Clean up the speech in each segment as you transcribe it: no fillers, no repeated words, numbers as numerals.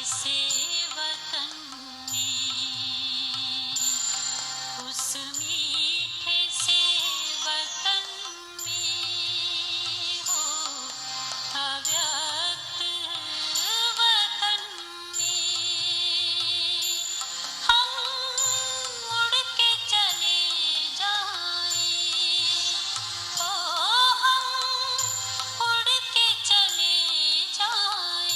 से वतन में, उस मीठे से वतन में हो अव्यक्त वतन में हम उड़ के चले जाएं, ओ हम उड़ के चले जाएं,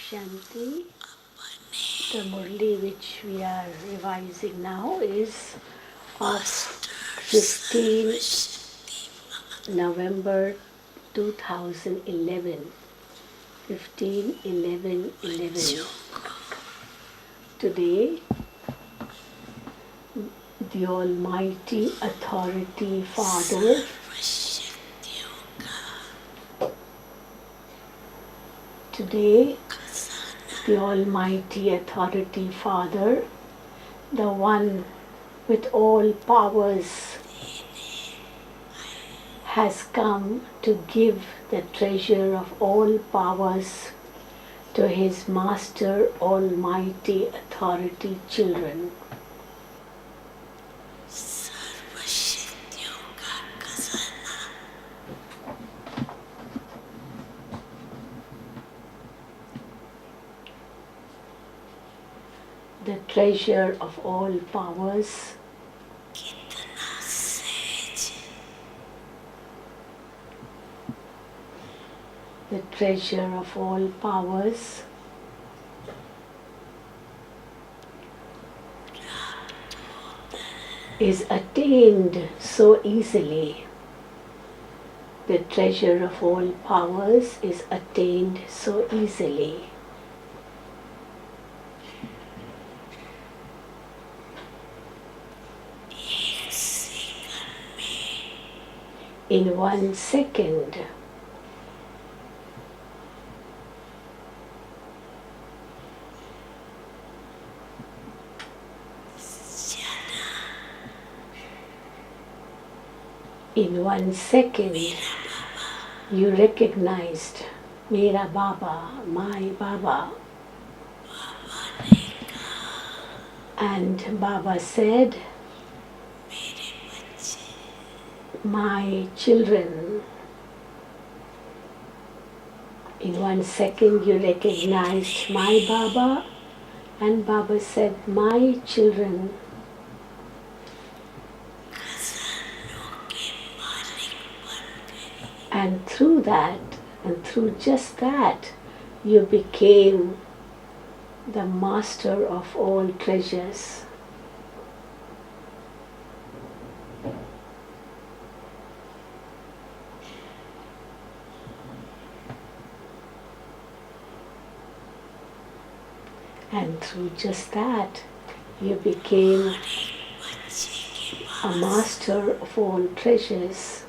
Shanti. The Murli which we are revising now is of 15 November 2011. 15/11/11. Today, the Almighty Authority Father Today, the Almighty Authority Father, the one with all powers, has come to give the treasure of all powers to his Master Almighty Authority children. The treasure of all powers, the treasure of all powers is attained so easily. The treasure of all powers is attained so easily. In 1 second, in 1 second, you recognized Mera Baba, my Baba. And Baba said, my children. In 1 second you recognized my Baba, and Baba said, my children. And through that, and through just that, you became the master of all treasures. And through just that, you became a master of all treasures.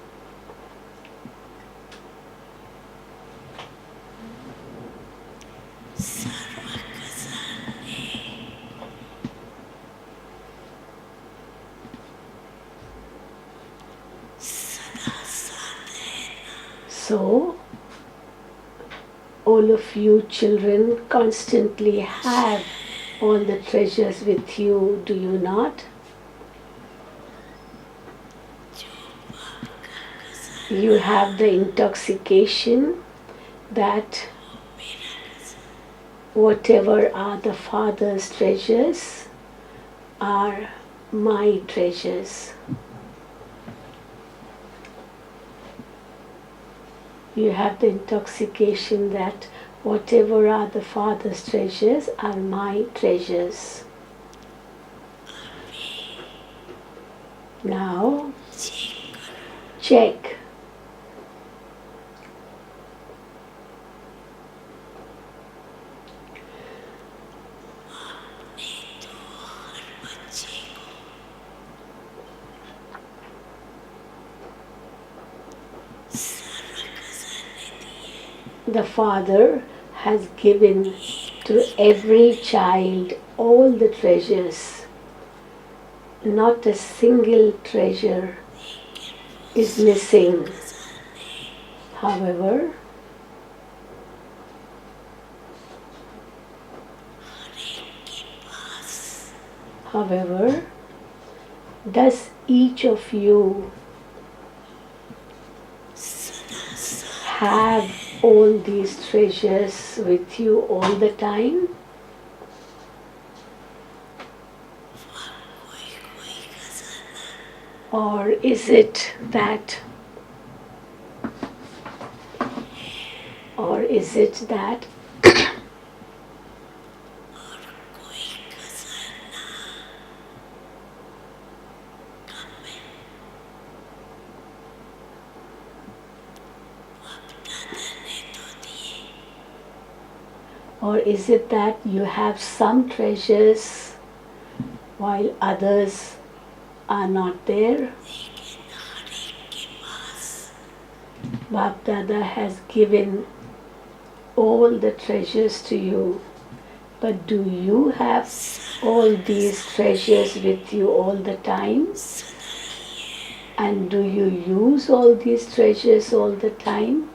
So, all of you children constantly have all the treasures with you, do you not? You have the intoxication that whatever are the Father's treasures are my treasures. You have the intoxication that whatever are the Father's treasures are my treasures. Now, check. The Father has given to every child all the treasures. Not a single treasure is missing. However, does each of you have all these treasures with you all the time? Or is it that Or is it that you have some treasures while others are not there? Bap Dada has given all the treasures to you, but do you have all these treasures with you all the time? And do you use all these treasures all the time?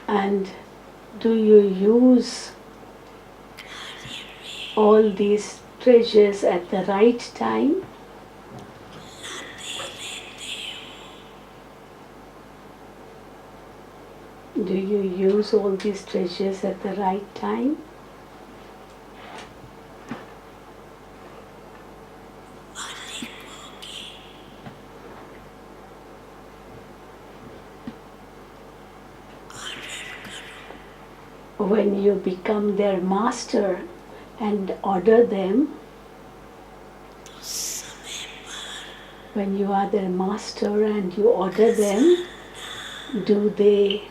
And do you use all these treasures at the right time? Do you use all these treasures at the right time? When you become their master and order them, when you are their master and you order them, do they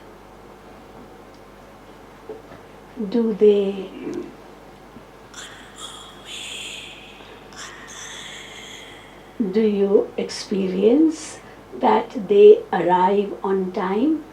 do you experience that they arrive on time?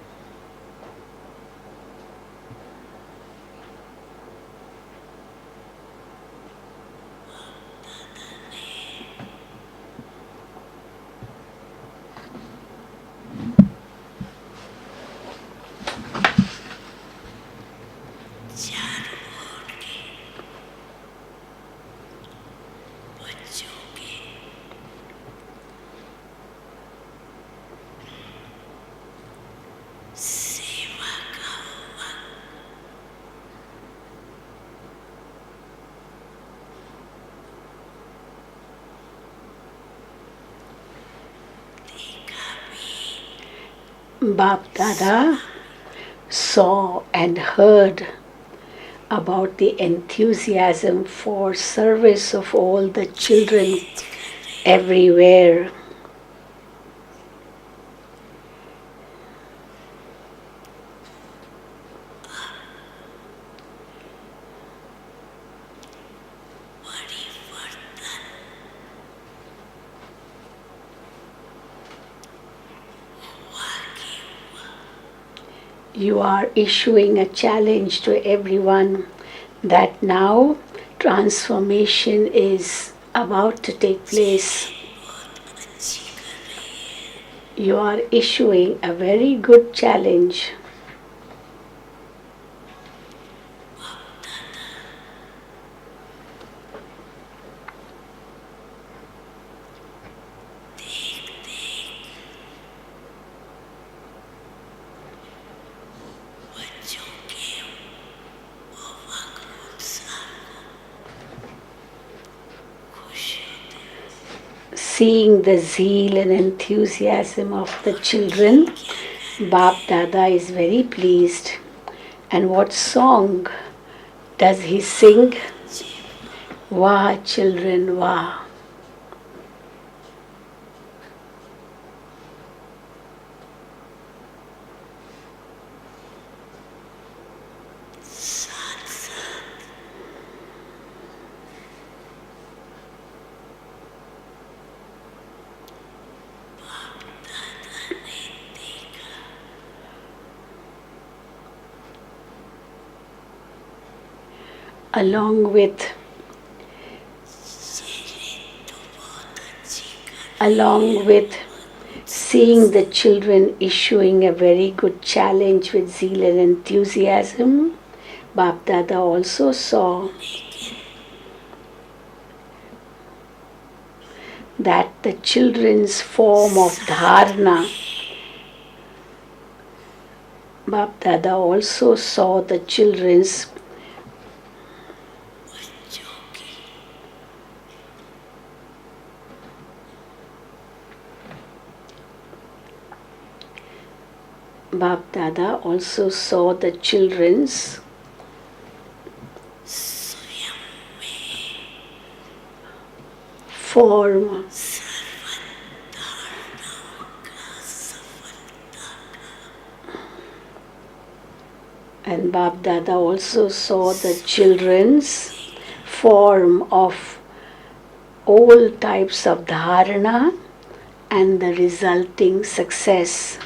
Bap Dada saw and heard about the enthusiasm for service of all the children everywhere. You are issuing a challenge to everyone that now transformation is about to take place. You are issuing a very good challenge. Seeing the zeal and enthusiasm of the children, Bap Dada is very pleased. And what song does he sing? Wah, children, wah. Along with seeing the children issuing a very good challenge with zeal and enthusiasm, Bap Dada also saw that the children's form of dharana, Bap Dada also saw the children's Bap Dada also saw the children's form. And Bap Dada also saw the children's form of all types of dharana and the resulting success.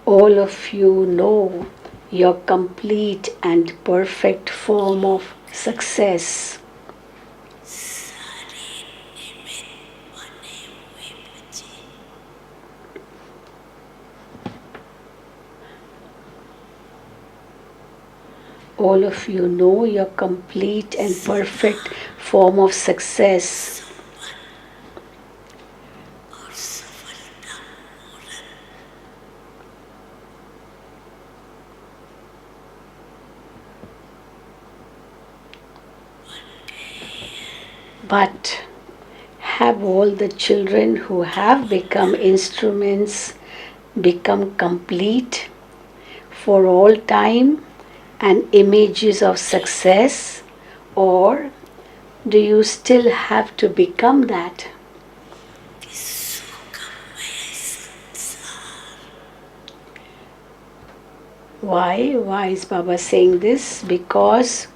All of you know your complete and perfect form of success. All of you know your complete and perfect form of success. But have all the children who have become instruments become complete for all time and images of success, or do you still have to become that? Why? Why is Baba saying this? Because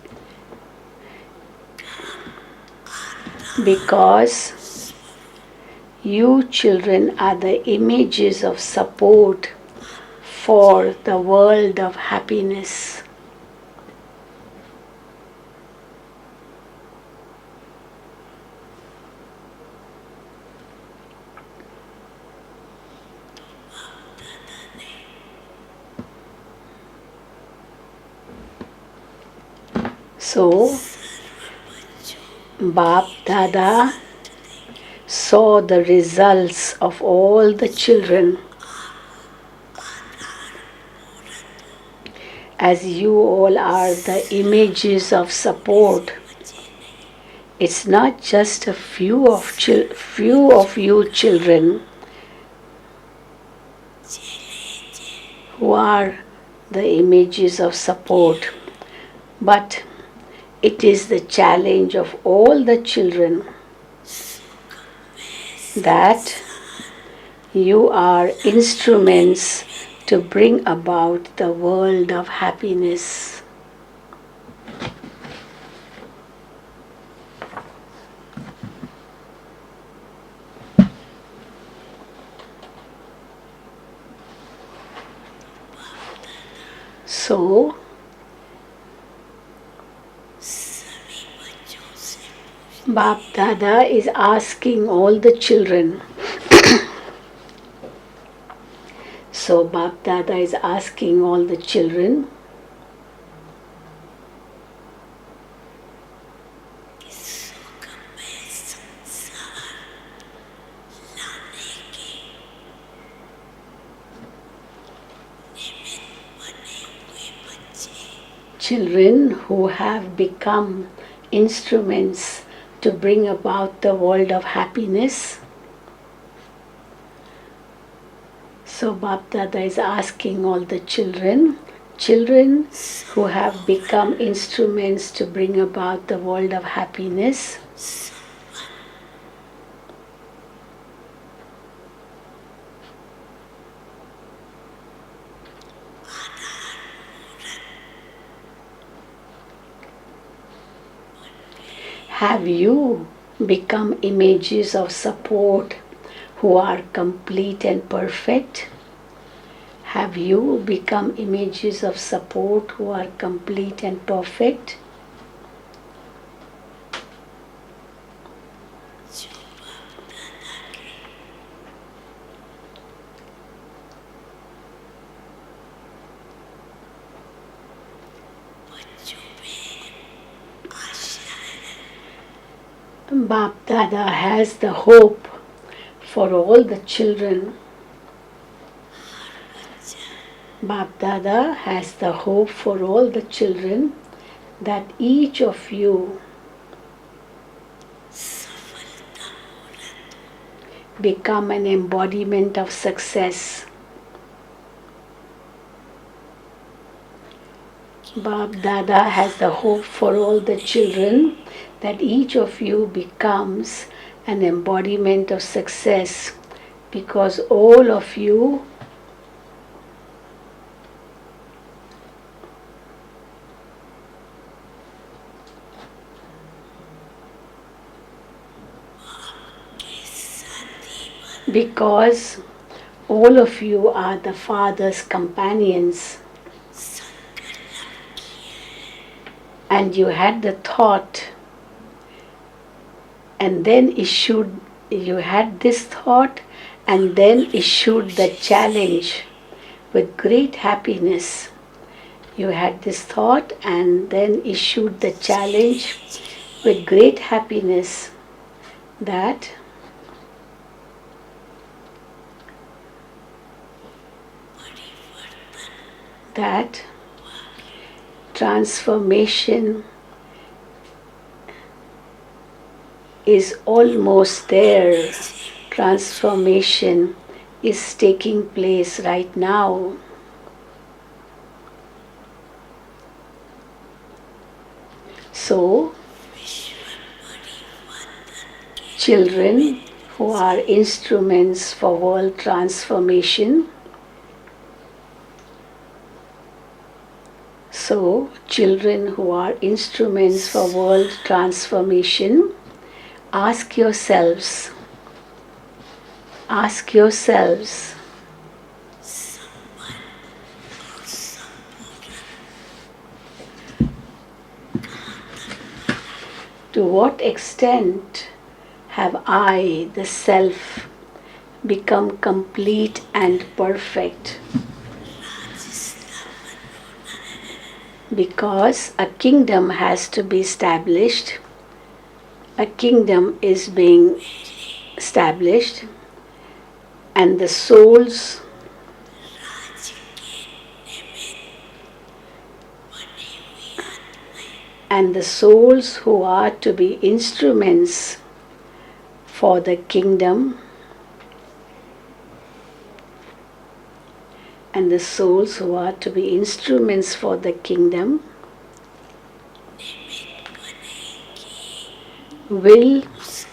you children are the images of support for the world of happiness. So, Bap Dada saw the results of all the children. As you all are the images of support, it's not just a few of you children who are the images of support, but it is the challenge of all the children that you are instruments to bring about the world of happiness. So, Bap Dada is asking all the children. So Bap Dada is asking all the children, children who have become instruments to bring about the world of happiness. So Bap Dada is asking all the children who have become instruments to bring about the world of happiness, have you become images of support who are complete and perfect? Have you become images of support who are complete and perfect? Bap Dada has the hope for all the children Bap Dada has the hope for all the children that each of you become an embodiment of success. Bap Dada has the hope for all the children that each of you becomes an embodiment of success, because all of you because all of you are the Father's companions, and you had the thought and then you had this thought and then issued the challenge with great happiness. You had this thought and then issued the challenge with great happiness that transformation is almost there. Transformation is taking place right now. So, children who are instruments for world transformation, children who are instruments for world transformation, ask yourselves, to what extent have I, the Self, become complete and perfect? Because a kingdom has to be established. A kingdom is being established, and the souls who are to be instruments for the kingdom, and the souls who are to be instruments for the kingdom will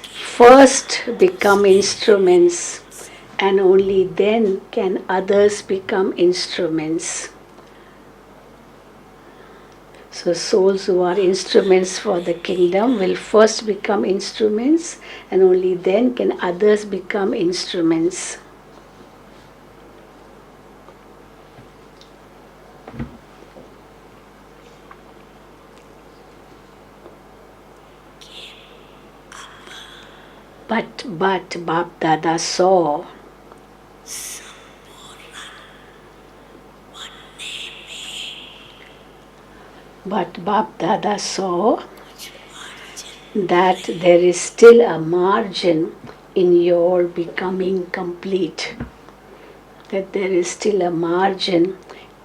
first become instruments, and only then can others become instruments. So souls who are instruments for the kingdom will first become instruments, and only then can others become instruments. But Bap Dada saw that there is still a margin in your becoming complete. That there is still a margin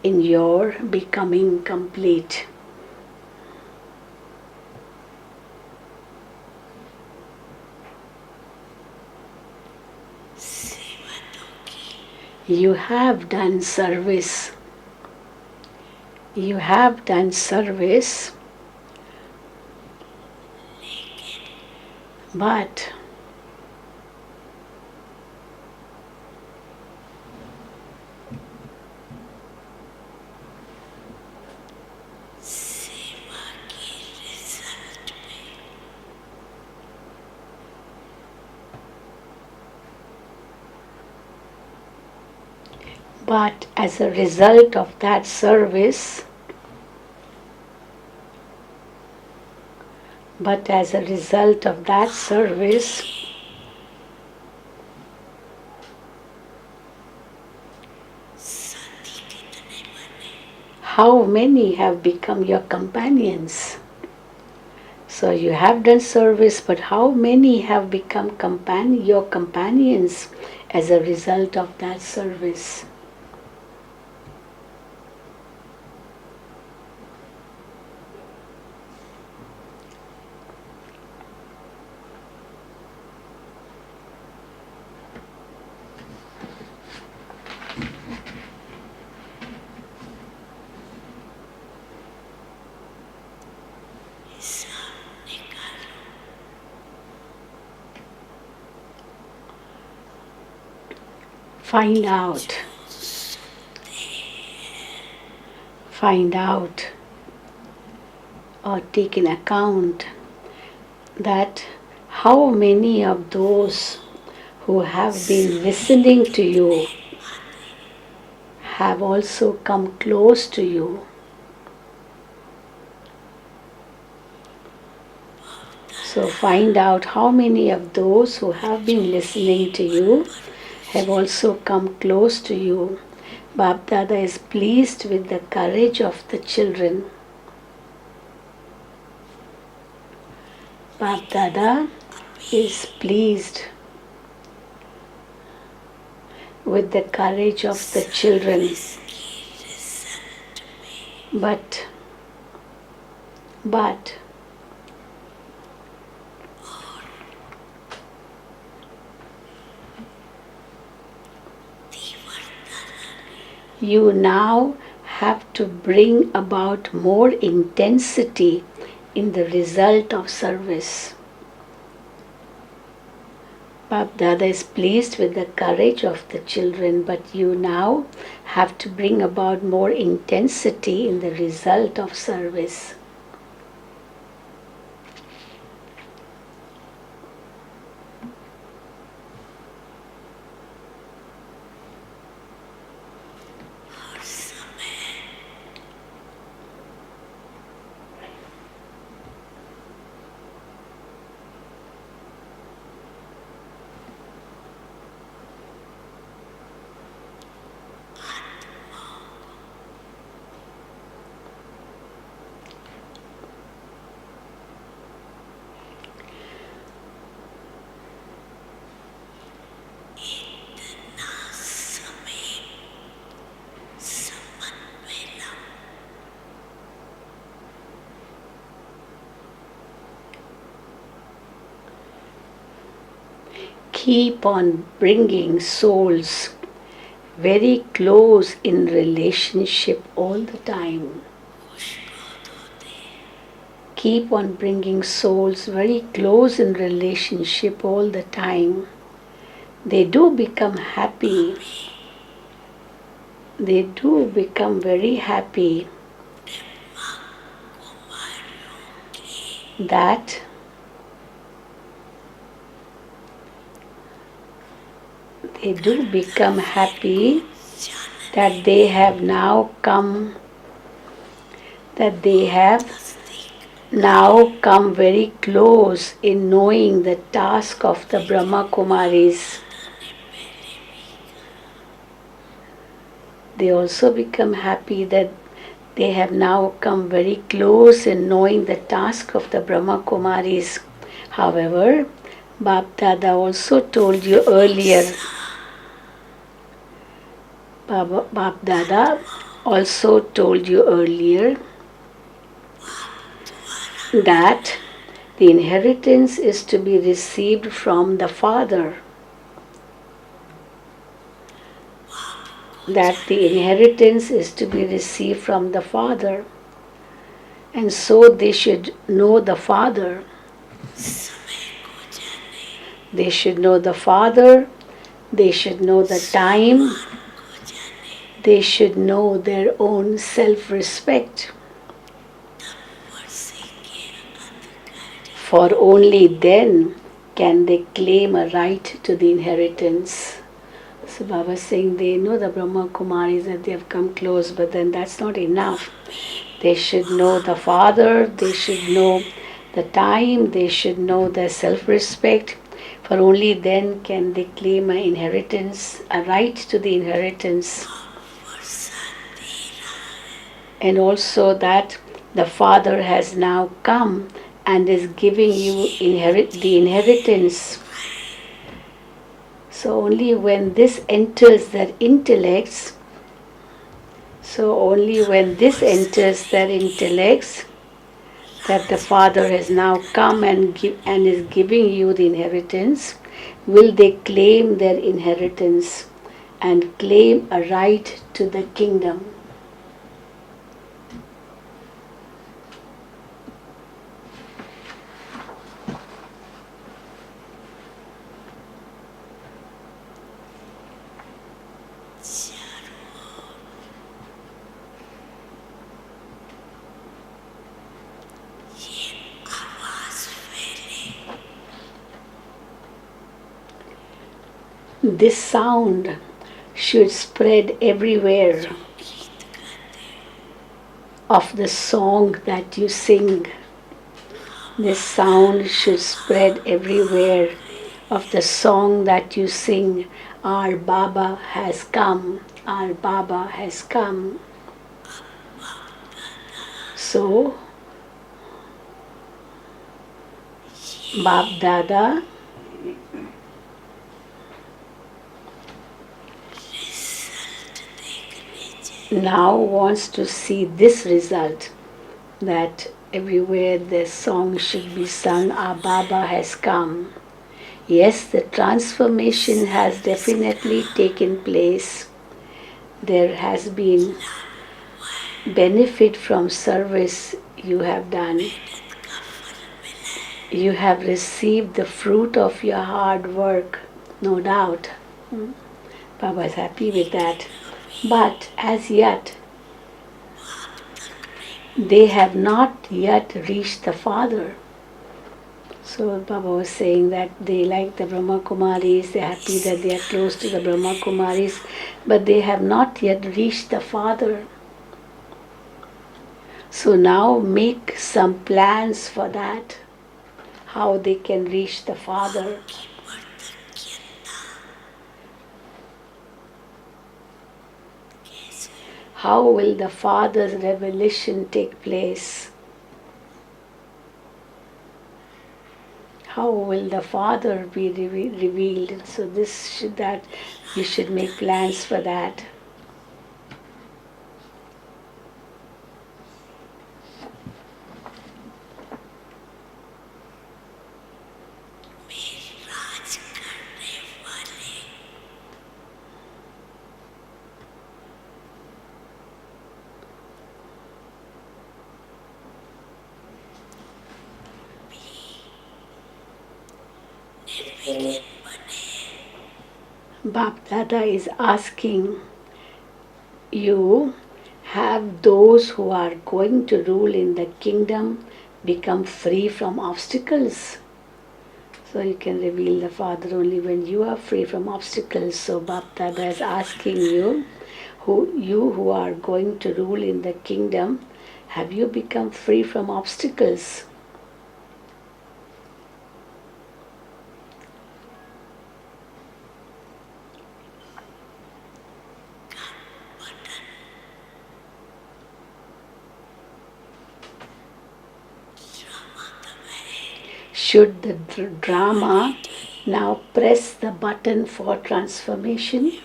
in your becoming complete. You have done service. You have done service, but as a result of that service, how many have become your companions? So you have done service, but how many have become your companions as a result of that service? Find out. Find out or take in account that how many of those who have been listening to you have also come close to you. So find out how many of those who have been listening to you have also come close to you. Bap Dada is pleased with the courage of the children. Bap Dada is pleased with the courage of the children. But you now have to bring about more intensity in the result of service. Bap Dada is pleased with the courage of the children, but you now have to bring about more intensity in the result of service. Keep on bringing souls very close in relationship all the time. Keep on bringing souls very close in relationship all the time. They do become happy. They do become very happy that they do become happy that they have now come, that they have now come very close in knowing the task of the Brahma Kumaris. They also become happy that they have now come very close in knowing the task of the Brahma Kumaris. However, Bap Dada also told you earlier, Bap Dada also told you earlier that the inheritance is to be received from the Father. That the inheritance is to be received from the Father. And so they should know the Father. They should know the Father. They should know the time. They should know their own self-respect. For only then can they claim a right to the inheritance. So Baba is saying they know the Brahma Kumaris, that they have come close, but then that's not enough. They should know the Father, they should know the time, they should know their self-respect. For only then can they claim an inheritance, a right to the inheritance. And also that the Father has now come and is giving you the inheritance. So only when this enters their intellects, that the Father has now come and is giving you the inheritance, will they claim their inheritance and claim a right to the kingdom. This sound should spread everywhere of the song that you sing. This sound should spread everywhere of the song that you sing. Our Baba has come. Our Baba has come. So, Bab Dada now wants to see this result, that everywhere the song should be sung, our Baba has come. Yes, the transformation has definitely taken place. There has been benefit from service you have done. You have received the fruit of your hard work, no doubt. Baba is happy with that. But as yet, they have not yet reached the Father. So Baba was saying that they like the Brahma Kumaris, they're happy that they are close to the Brahma Kumaris, but they have not yet reached the Father. So now make some plans for that, how they can reach the Father. How will the Father's revelation take place? How will the Father be revealed? So that you should make plans for that. Bap Dada is asking you, have those who are going to rule in the kingdom become free from obstacles? So you can reveal the Father only when you are free from obstacles. So Bap Dada is asking you who are going to rule in the kingdom, have you become free from obstacles? Should the drama now press the button for transformation?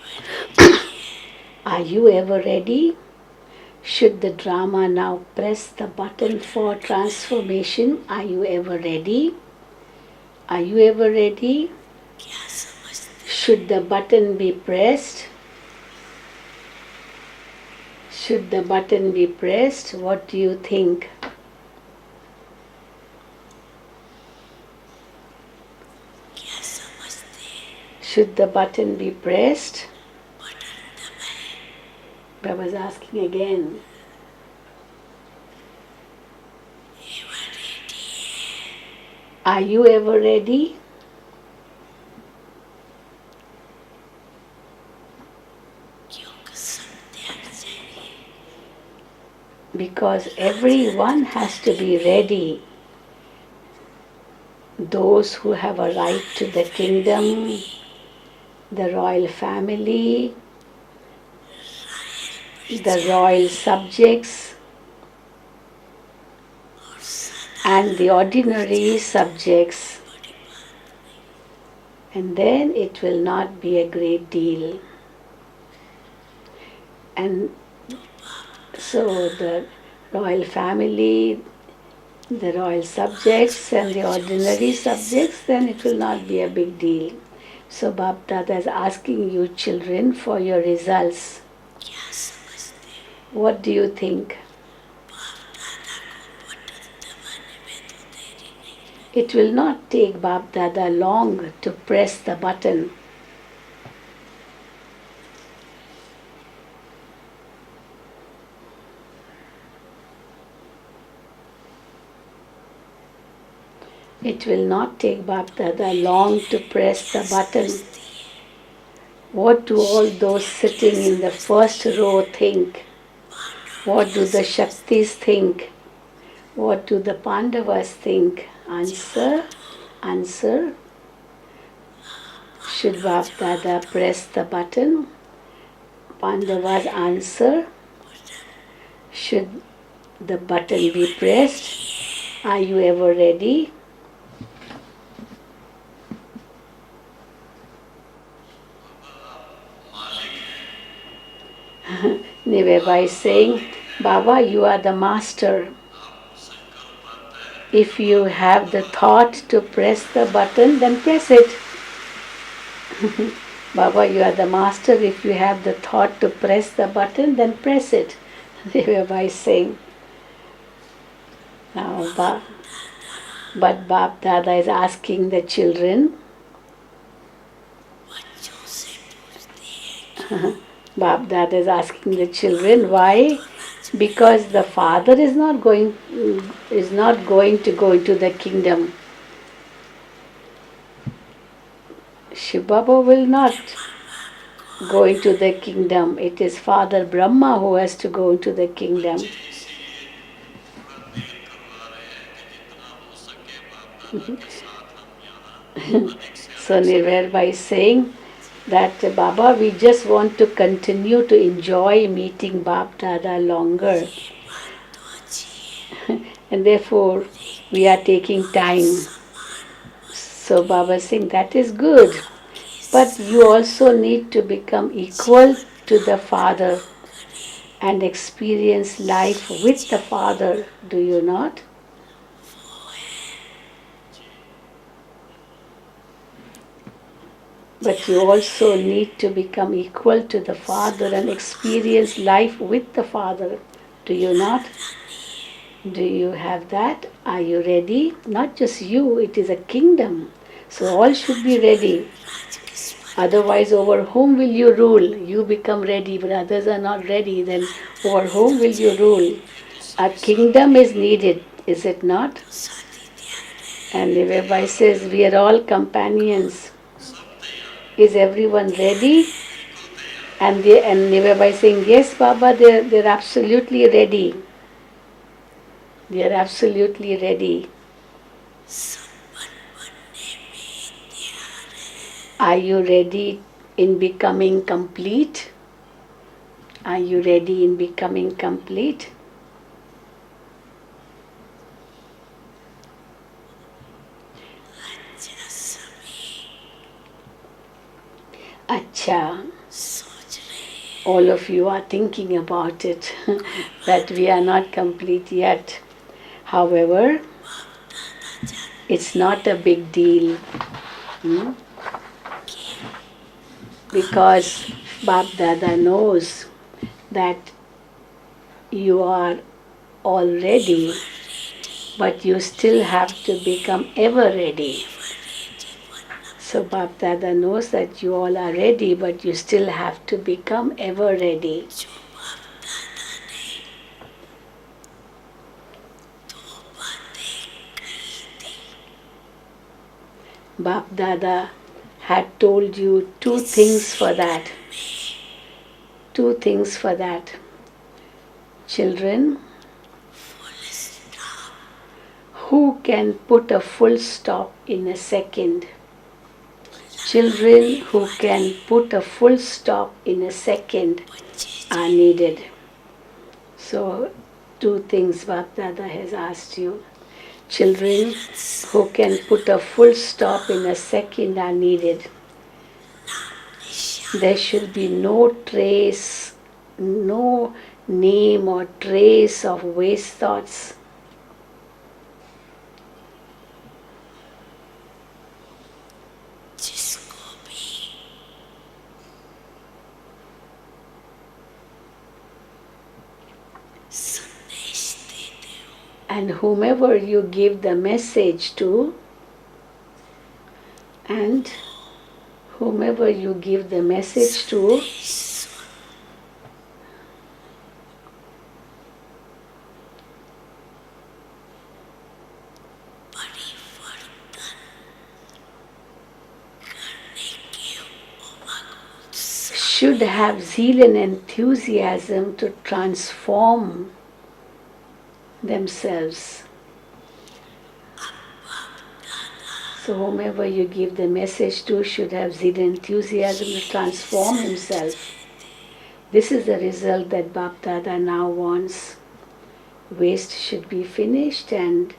Are you ever ready? Should the drama now press the button for transformation? Are you ever ready? Are you ever ready? Should the button be pressed? Should the button be pressed? What do you think? Should the button be pressed? Baba's asking again. Are you ever ready? Because everyone has to be ready. Those who have a right to the kingdom, the royal family, the royal subjects, and the ordinary subjects. And then it will not be a great deal. And so the royal family, the royal subjects and the ordinary subjects, then it will not be a big deal. So Bap Dada is asking you children for your results. What do you think? It will not take Bap Dada long to press the button. It will not take Bap Dada long to press the button. What do all those sitting in the first row think? What do the Shaktis think? What do the Pandavas think? Answer. Should Bap Dada press the button? Pandavas answer. Should the button be pressed? Are you ever ready? Niveva is saying, Baba, you are the master. If you have the thought to press the button, then press it. Baba, you are the master. If you have the thought to press the button, then press it. Niveva is saying. Now, but Bap Dada is asking the children. Bap Dada is asking the children why? Because the father is not going to go into the kingdom. Shiv Baba will not go into the kingdom. It is Father Brahma who has to go into the kingdom. So Nirvair is saying that Baba, we just want to continue to enjoy meeting Bap Dada longer. And therefore we are taking time. So Baba is saying that is good. But you also need to become equal to the Father and experience life with the Father, do you not? But you also need to become equal to the Father and experience life with the Father, do you not? Do you have that? Are you ready? Not just you, it is a kingdom. So all should be ready. Otherwise, over whom will you rule? You become ready, but others are not ready. Then over whom will you rule? A kingdom is needed, is it not? And the Rabbi says, we are all companions. Is everyone ready? And the Rabbi saying, yes, Baba, they're absolutely ready. They are absolutely ready. Are you ready in becoming complete? Are you ready in becoming complete? Acha, all of you are thinking about it, that we are not complete yet. However, it's not a big deal. Because Bap Dada knows that you are already, but you still have to become ever ready. So Bap Dada knows that you all are ready, but you still have to become ever ready. Bap Dada had told you two things for that. Two things for that. Children, who can put a full stop in a second? Children who can put a full stop in a second are needed. So, two things Bap Dada has asked you. Children who can put a full stop in a second are needed. There should be no trace, no name or trace of waste thoughts. And whomever you give the message to, and whomever you give the message to, should have zeal and enthusiasm to transform themselves. So whomever you give the message to should have zeal and enthusiasm to transform himself. This is the result that Bap Dada now wants. Waste should be finished and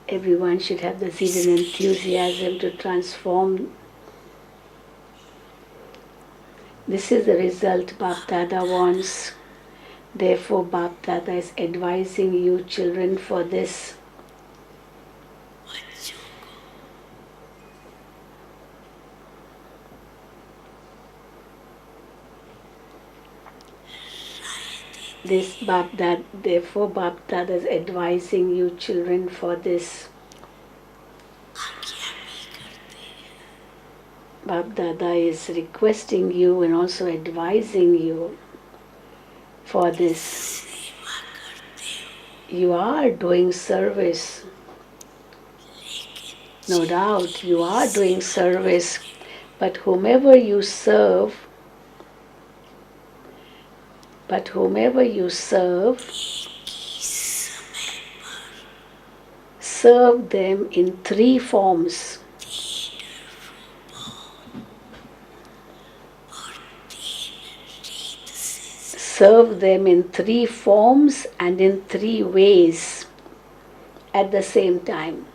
everyone should have the zeal and enthusiasm to transform. This is the result Bap Dada wants. Therefore, Bap Dada is advising you children for this. Therefore, Bap Dada is advising you children for this. Bap Dada is requesting you and also advising you for this. You are doing service. No doubt, you are doing service. But whomever you serve, serve them in three forms. Serve them in three forms and in three ways at the same time.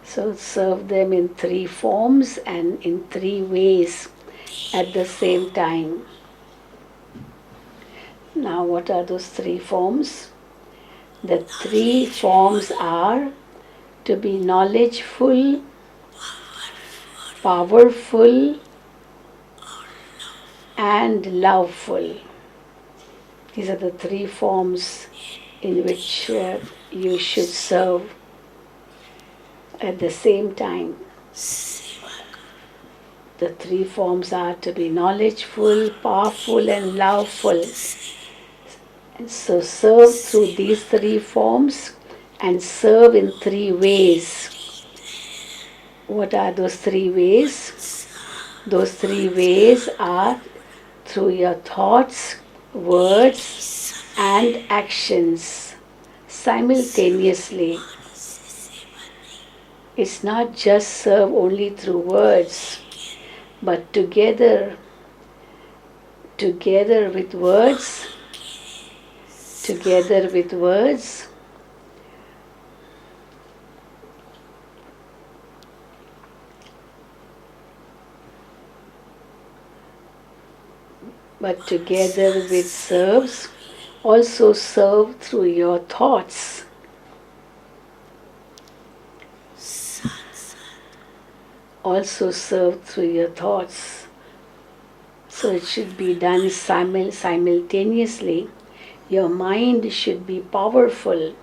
So serve them in three forms and in three ways at the same time. Now what are those three forms? The three forms are to be knowledgeful, powerful, and loveful. These are the three forms in which you should serve at the same time. The three forms are to be knowledgeful, powerful, and loveful. And so serve through these three forms and serve in three ways. What are those three ways? Those three ways are through your thoughts, words, and actions simultaneously. It's not just serve only through words, but together with words, but together with serves, also serve through your thoughts. Also serve through your thoughts. So it should be done simultaneously. Your mind should be powerful.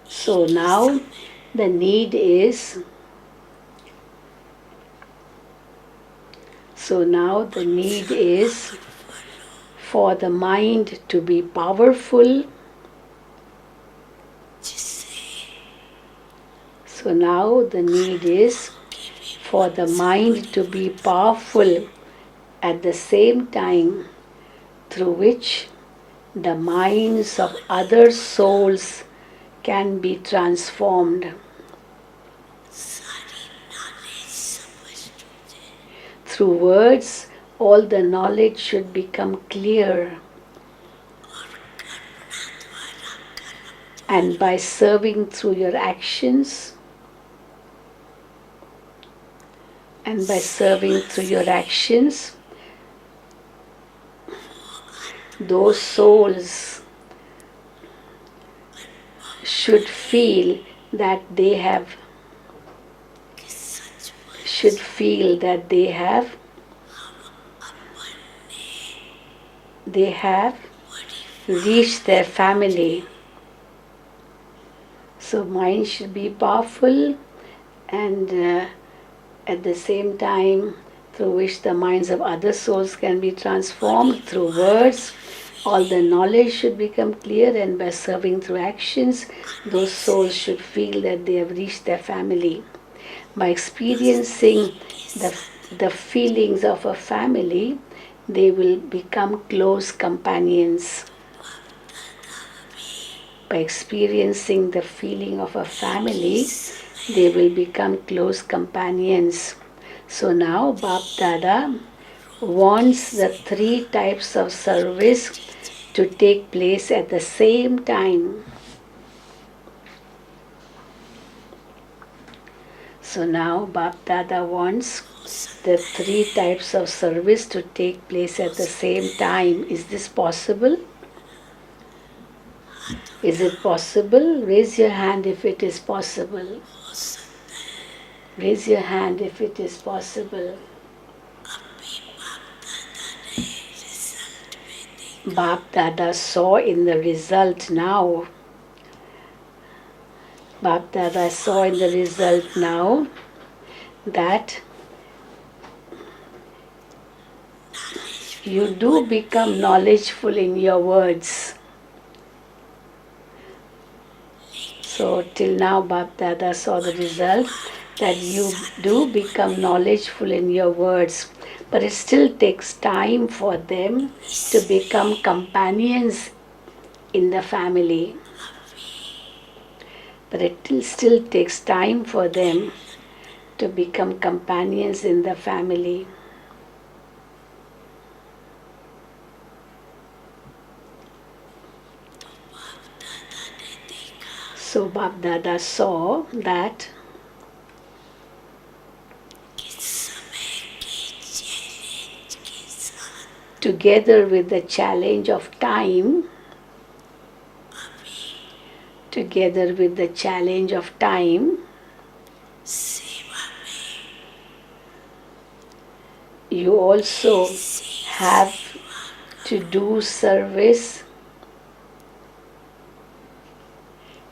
So now the need is for the mind to be powerful. So now the need is for the mind to be powerful at the same time, through which the minds of other souls can be transformed. Through words, all the knowledge should become clear. And by serving through your actions, those souls should feel that they have reached their family. So mind should be powerful, and at the same time, through which the minds of other souls can be transformed through words, All the knowledge should become clear, and by serving through actions, those souls should feel that they have reached their family. By experiencing the, the feelings of a family, they will become close companions. By experiencing the feeling of a family, they will become close companions. So now Bap Dada wants the three types of service to take place at the same time. So now Bap Dada wants the three types of service to take place at the same time. Is this possible? Is it possible? Raise your hand if it is possible. Raise your hand if it is possible. Bap Dada saw in the result now. Bap Dada saw in the result now that you do become knowledgeful in your words. So till now Bap Dada saw the result that you do become knowledgeful in your words, but it still takes time for them to become companions in the family. But it still takes time for them to become companions in the family. So Bap Dada saw that together with the challenge of time, together with the challenge of time, you also have to do service.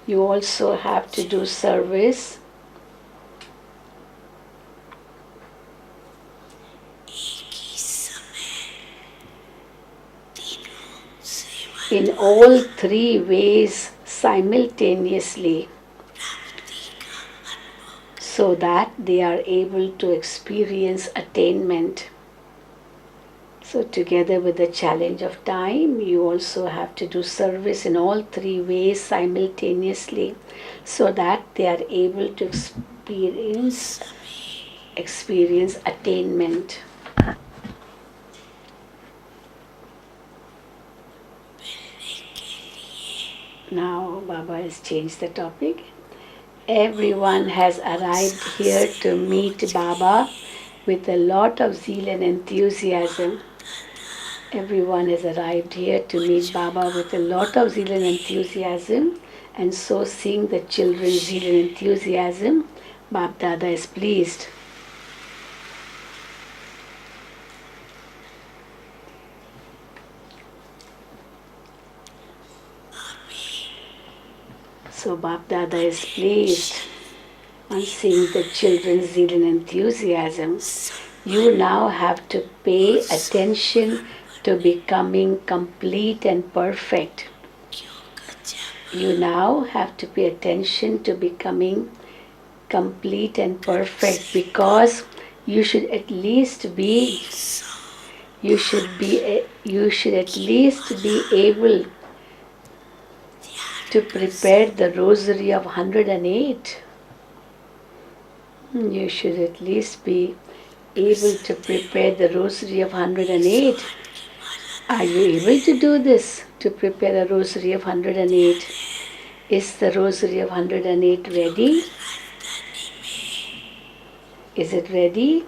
You also have to do service in all three ways simultaneously, so that they are able to experience attainment. So together with the challenge of time, you also have to do service in all three ways simultaneously, so that they are able to experience attainment. Now Baba has changed the topic. Everyone has arrived here to meet Baba with a lot of zeal and enthusiasm. Everyone has arrived here to meet Baba with a lot of zeal and enthusiasm, and so seeing the children's zeal and enthusiasm, Bap Dada is pleased. So Bap Dada is pleased on seeing the children's zeal and enthusiasm. You now have to pay attention to becoming complete and perfect. You now have to pay attention to becoming complete and perfect, because you should at least be you should at least be able to prepare the rosary of 108. You should at least be able to prepare the rosary of 108. Are you able to do this, to prepare a rosary of 108? Is the rosary of 108 ready? Is it ready?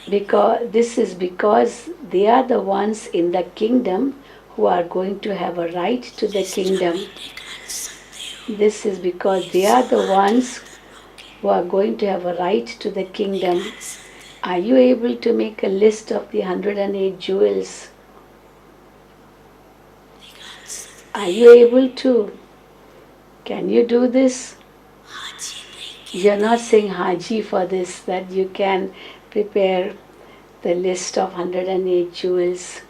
Because they are the ones in the kingdom who are going to have a right to the kingdom. This is because they are the ones who are going to have a right to the kingdom. Are you able to make a list of the 108 jewels? Are you able to? Can you do this? You're not saying Haji for this, that you can prepare the list of 108 jewels.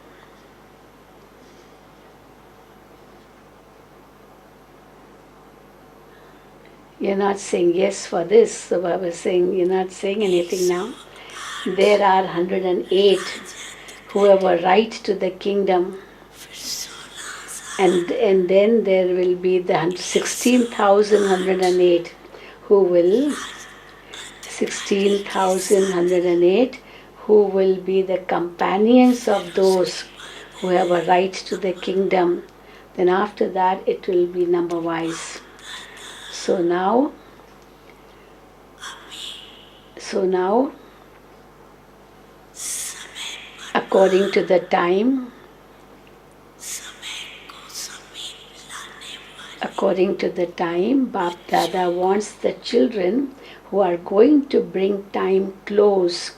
You're not saying yes for this. So Baba is saying you're not saying anything now. There are 108 who have a right to the kingdom. And then there will be the 16,108 who will 16,108 who will be the companions of those who have a right to the kingdom. Then after that it will be number wise. So now, according to the time, Bap Dada wants the children who are going to bring time close,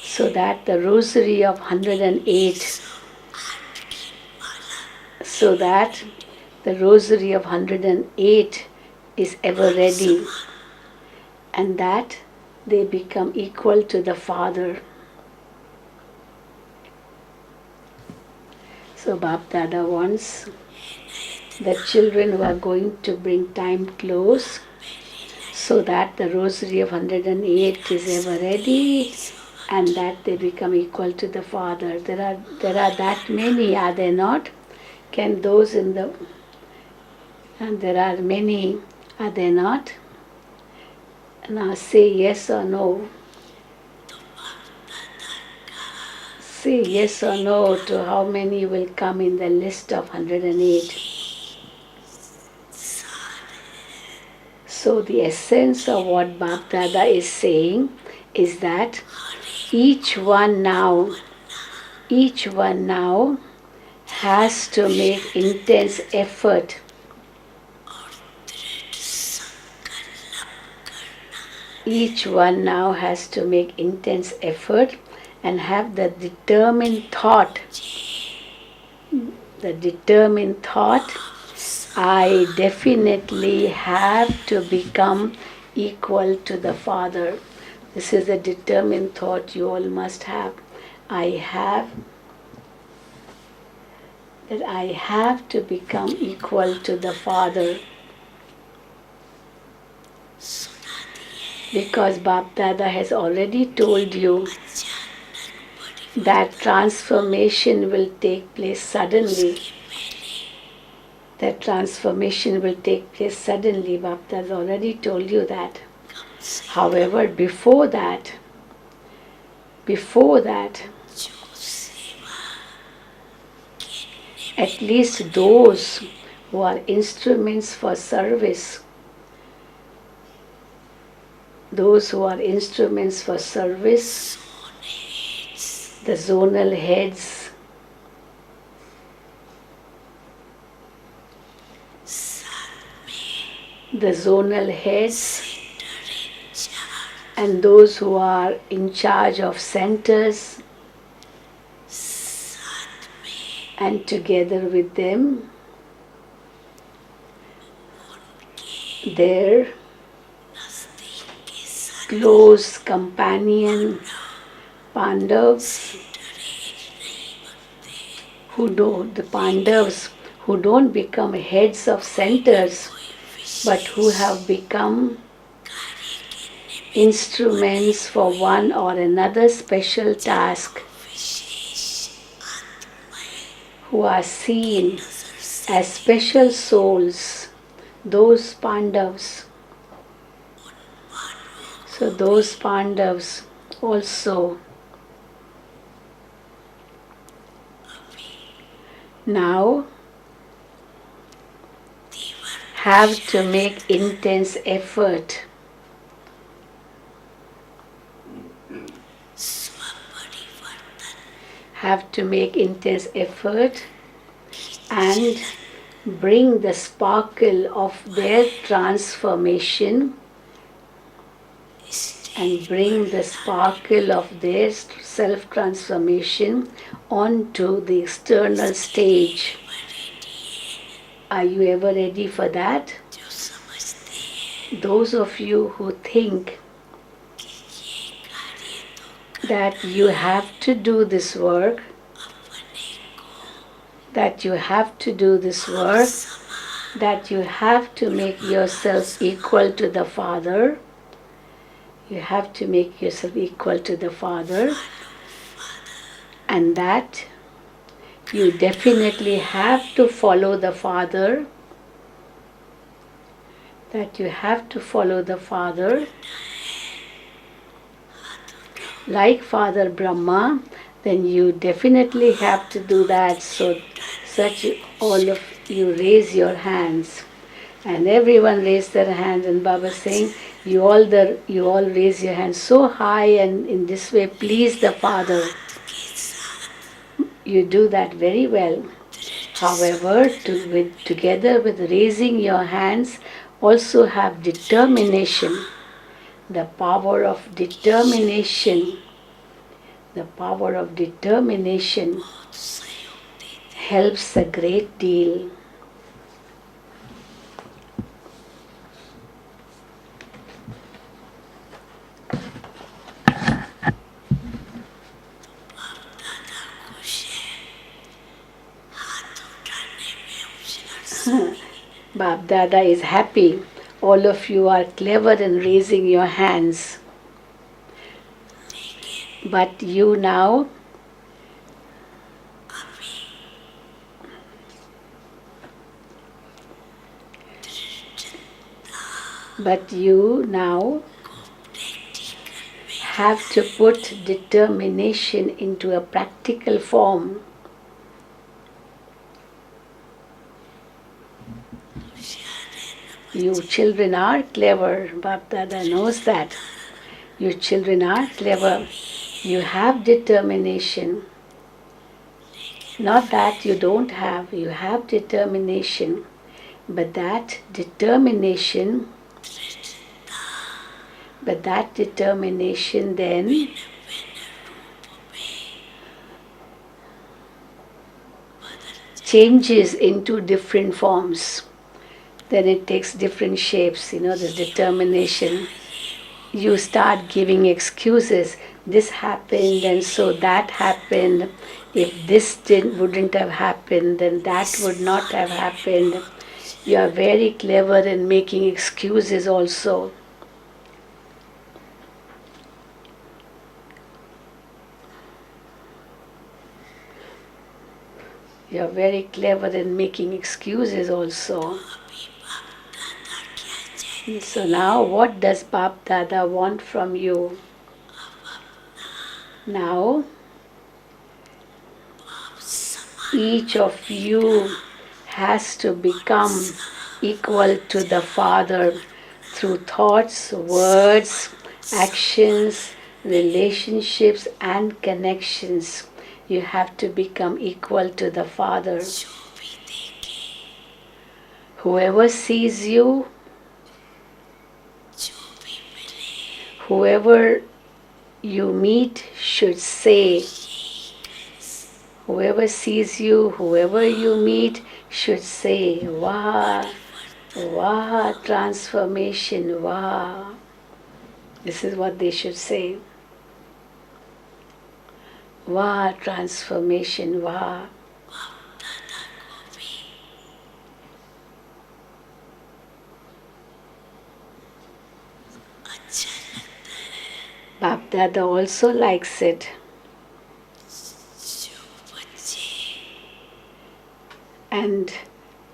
so that the rosary of 108, is ever ready, and that they become equal to the Father. So Bap Dada wants the children who are going to bring time close, so that the rosary of 108 is ever ready, and that they become equal to the Father. There are that many, are there not? Can those in the... And there are many, are there not? Now say yes or no. Say yes or no to how many will come in the list of 108. So the essence of what Bap Dada is saying is that each one now has to make intense effort. Each one now has to make intense effort and have the determined thought, I definitely have to become equal to the Father. This is a determined thought you all must have. I have to become equal to the Father. Because Bap Dada has already told you that transformation will take place suddenly. Bap Dada has already told you that. However, before that, at least those who are instruments for service, the zonal heads, and those who are in charge of centers, and together with them, their close companion Pandavas, who don't become heads of centers, but who have become instruments for one or another special task, who are seen as special souls, those Pandavas. So those Pandavas also now have to make intense effort and bring the sparkle of their transformation and bring the sparkle of their self-transformation onto the external stage. Are you ever ready for that? Those of you who think that you have to do this work, that you have to do this work, that you have to make yourself equal to the Father. You have to make yourself equal to the Father, and that you definitely have to follow the Father, that you have to follow the Father like Father Brahma, then you definitely have to do that. So such all of you raise your hands, and everyone raised their hands, and Baba saying, you all raise your hands so high, and in this way please the Father. You do that very well. However, together with raising your hands, also have determination. The power of determination, the power of determination helps a great deal. Bab Dada is happy. All of you are clever in raising your hands. But you now, have to put determination into a practical form. You children are clever. Bab Dada knows that. You children are clever. You have determination. Not that you don't have, you have determination. But that determination then changes into different forms. Then it takes different shapes, this determination. You start giving excuses. This happened and so that happened. If this wouldn't have happened, then that would not have happened. You are very clever in making excuses also. You are very clever in making excuses also. So now what does Bap Dada want from you? Now each of you has to become equal to the Father through thoughts, words, actions, relationships and connections. You have to become equal to the Father. Whoever sees you, whoever you meet should say, whoever sees you, whoever you meet should say, Wow, wow, transformation, wow. This is what they should say. Wow, transformation, wow. Bap Dada also likes it. And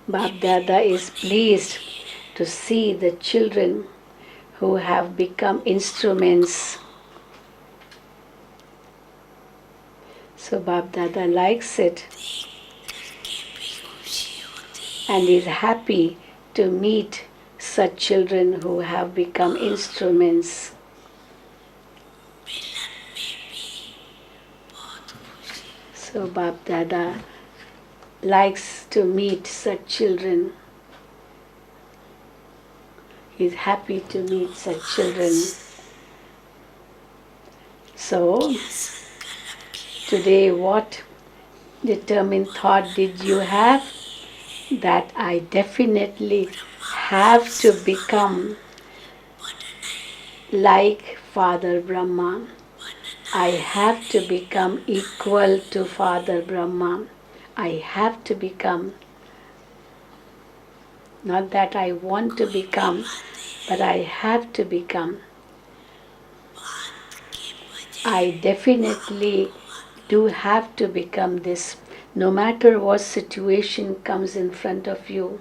Bap Dada is pleased to see the children who have become instruments. So Bap Dada likes it and is happy to meet such children who have become instruments. So Bap Dada likes to meet such children. He's happy to meet such children. So, today what determined thought did you have? That I definitely have to become like Father Brahma. I have to become equal to Father Brahma. I have to become, not that I want to become, but I have to become. I definitely do have to become this, no matter what situation comes in front of you.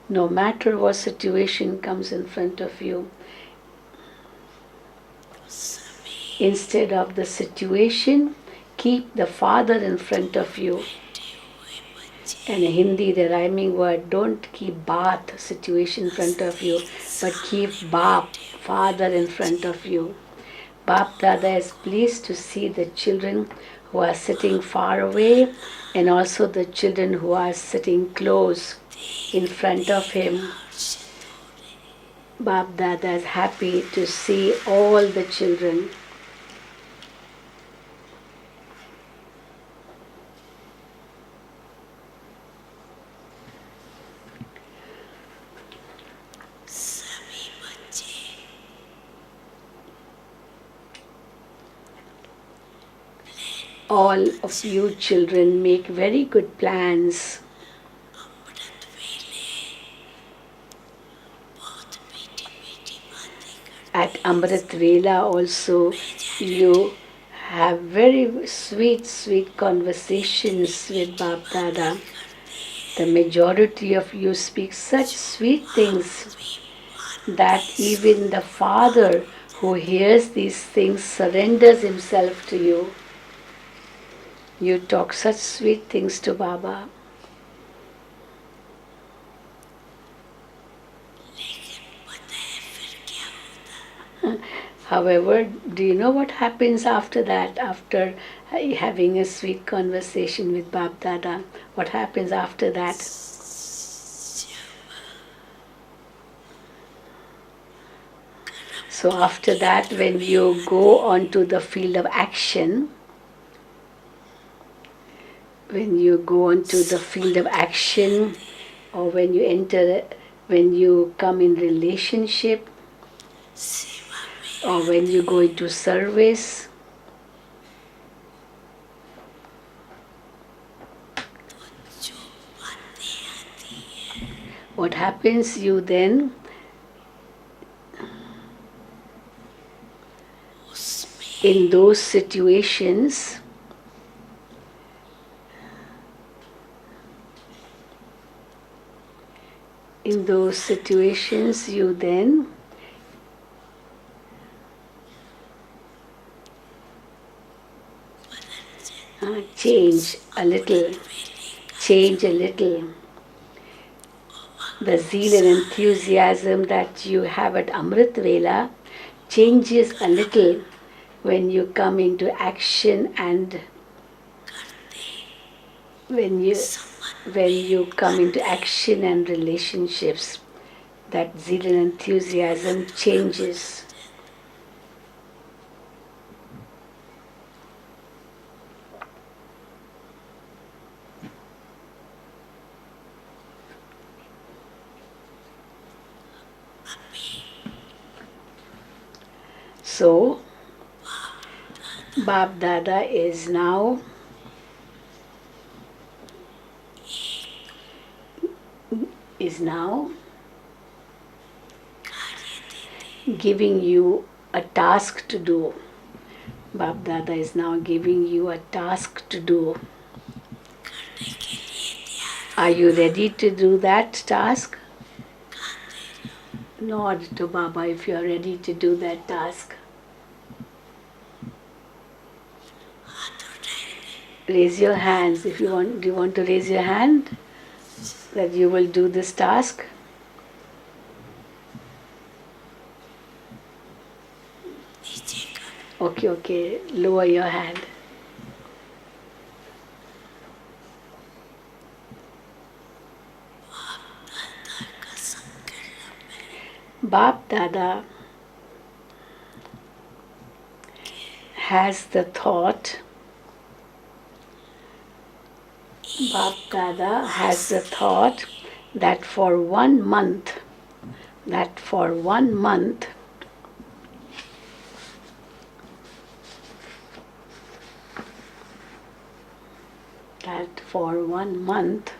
No matter what situation comes in front of you, instead of the situation, keep the Father in front of you. And in Hindi, the rhyming word, don't keep Baat, situation in front of you, but keep Baap, Father in front of you. Bap Dada is pleased to see the children who are sitting far away and also the children who are sitting close in front of him. Bap Dada is happy to see all the children. All of you children make very good plans. At Amrit Vela also you have very sweet, sweet conversations with Bap Dada. The majority of you speak such sweet things that even the Father who hears these things surrenders himself to you. You talk such sweet things to Baba. However, do you know what happens after that? After having a sweet conversation with Bab Dada, what happens after that? So after that, when you go onto the field of action, when you go onto the field of action, or when you enter, when you come in relationship, or when you go into service, what happens? You then in those situations, you then change a little. The zeal and enthusiasm that you have at Amrit Vela changes a little when you come into action and when you come into action and relationships. That zeal and enthusiasm changes. So, Bab Dada is now giving you a task to do. Bab Dada is now giving you a task to do. Are you ready to do that task? Nod to Baba if you are ready to do that task. Raise your hands if you want. Do you want to raise your hand that you will do this task? Okay. Lower your hand. Bap Dada has the thought. Bap Dada has the thought that for 1 month, that for 1 month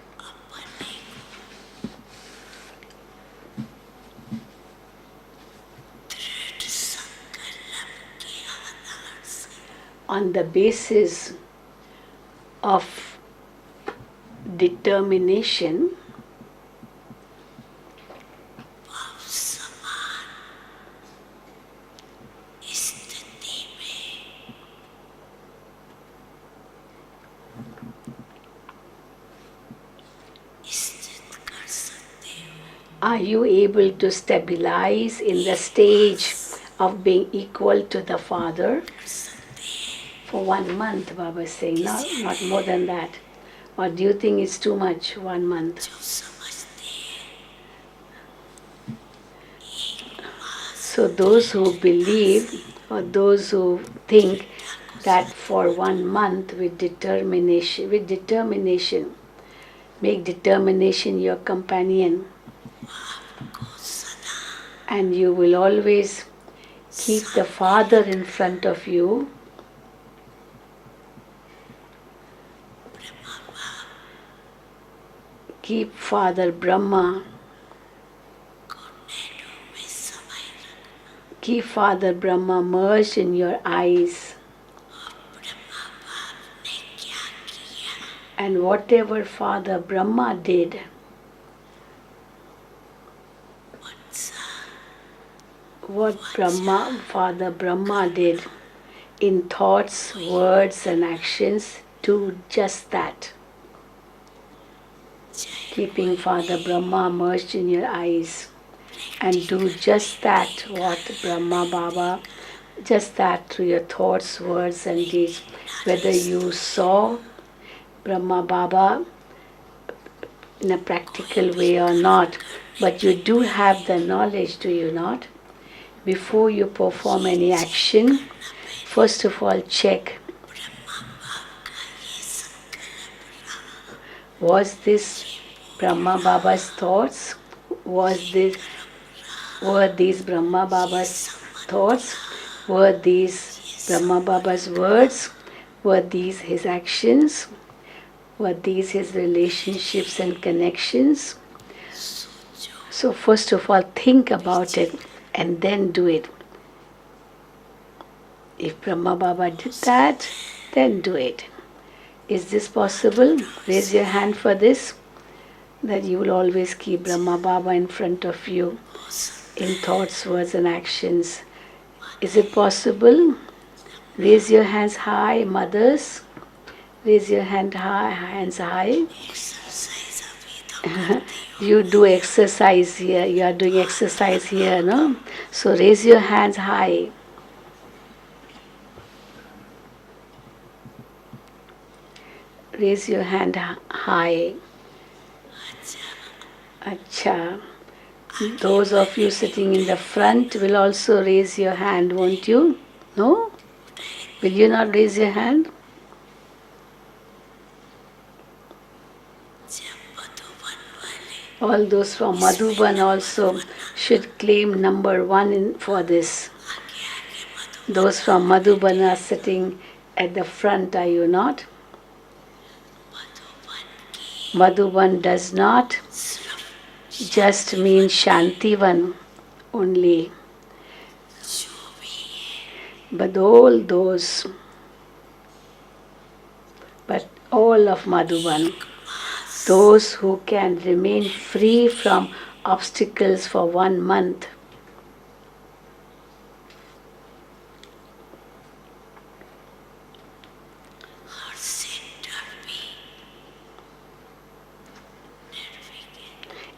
on the basis of determination are you able to stabilize in the stage of being equal to the Father? For 1 month, Baba is saying, not more than that. Or do you think it's too much, 1 month? So those who believe or those who think that for 1 month with determination, make determination your companion, and you will always keep the Father in front of you. Keep Father Brahma. Keep Father Brahma merged in your eyes. And whatever Father Brahma did, what Father Brahma did in thoughts, words and actions, do just that. Keeping Father Brahma merged in your eyes, and do just that what Brahma Baba, just that through your thoughts, words and deeds. Whether you saw Brahma Baba in a practical way or not, but you do have the knowledge, do you not? Before you perform any action, first of all check, was this Brahma Baba's thoughts? Were these Brahma Baba's thoughts? Were these Brahma Baba's words? Were these his actions? Were these his relationships and connections? So first of all, think about it and then do it. If Brahma Baba did that, then do it. Is this possible? Raise your hand for this. That you will always keep Brahma Baba in front of you in thoughts, words and actions. Is it possible? Raise your hands high, mothers. Raise your hands high. You do exercise here. You are doing exercise here, no? So raise your hands high. Raise your hand high. Acha. Those of you sitting in the front will also raise your hand, won't you? No? Will you not raise your hand? All those from Madhuban also should claim number one for this. Those from Madhuban are sitting at the front, are you not? Madhuban does not just mean Shantivan only, but all of Madhuban, those who can remain free from obstacles for 1 month.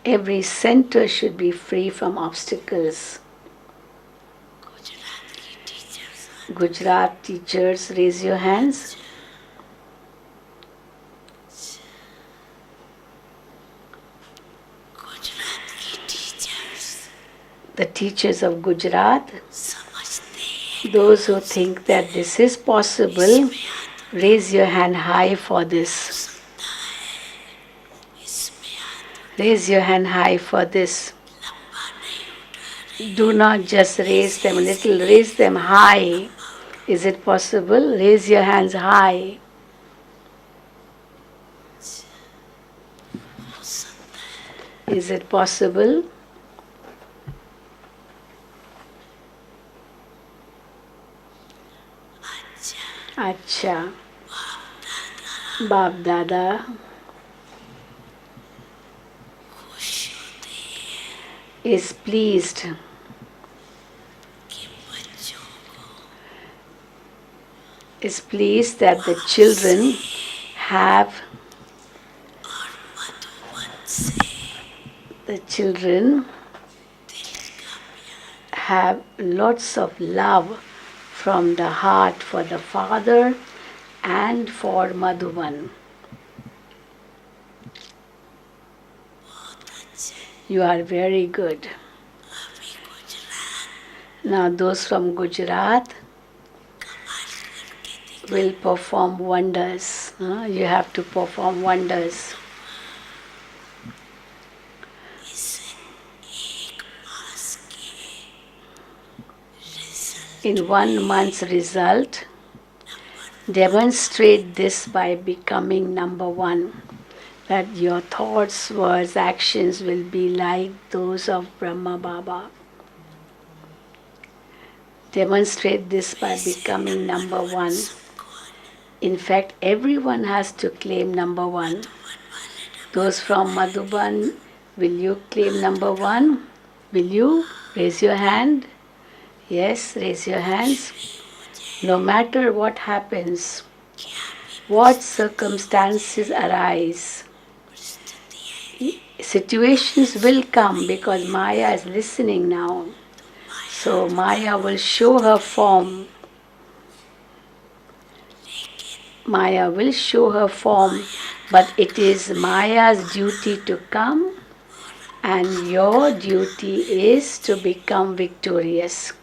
Every center should be free from obstacles. Gujarat teachers, raise your hands. The teachers of Gujarat, those who think that this is possible, raise your hand high for this. Raise your hand high for this. Do not just raise them a little, raise them high. Is it possible? Raise your hands high. Is it possible? Acha. Baap Dada is pleased that the children have lots of love from the heart for the father and for Madhuban. You are very good. Now those from Gujarat will perform wonders. You have to perform wonders. In 1 month's result, demonstrate this by becoming number one. That your thoughts, words, actions will be like those of Brahma Baba. Demonstrate this by becoming number one. In fact, everyone has to claim number one. Those from Madhuban, will you claim number one? Will you? Raise your hand. Yes, raise your hands. No matter what happens, what circumstances arise, situations will come because Maya is listening now. So Maya will show her form. Maya will show her form, but it is Maya's duty to come and your duty is to become victorious.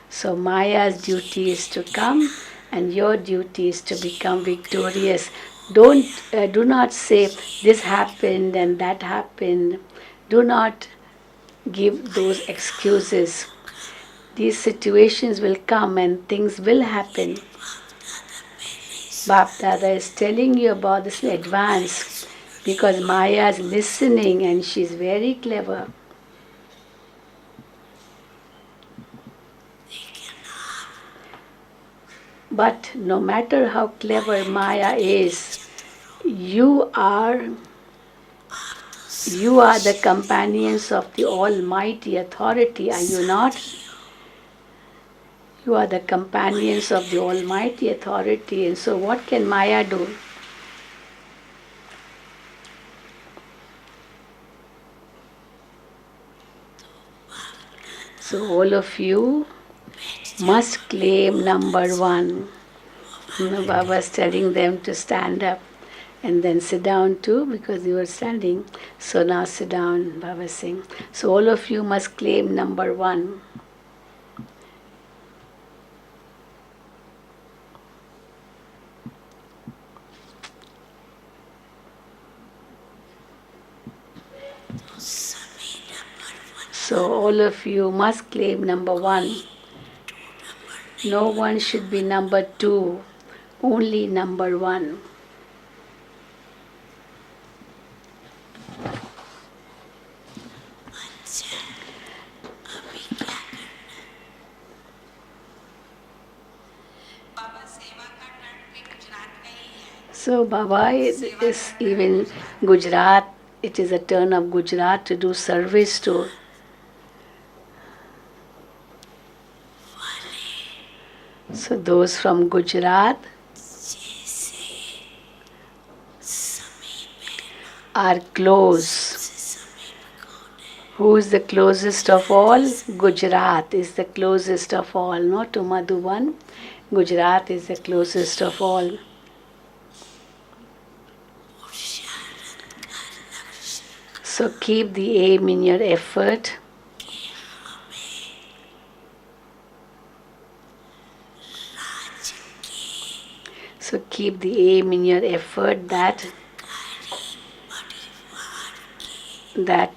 So Maya's duty is to come and your duty is to become victorious. Do not say this happened and that happened. Do not give those excuses. These situations will come and things will happen. Bap Dada is telling you about this in advance because Maya is listening and she's very clever. But no matter how clever Maya is, you are the companions of the Almighty Authority, are you not? You are the companions of the Almighty Authority, and so what can Maya do? So all of you must claim number one. Baba was telling them to stand up and then sit down too because you were standing. So now sit down, Baba saying. So all of you must claim number one. So all of you must claim number one. No one should be number two, only number one. So Baba is even Gujarat, it is a turn of Gujarat to do service to. So those from Gujarat are close. Who is the closest of all? Gujarat is the closest of all, not to Madhuban. Gujarat is the closest of all. So keep the aim in your effort. So keep the aim in your effort that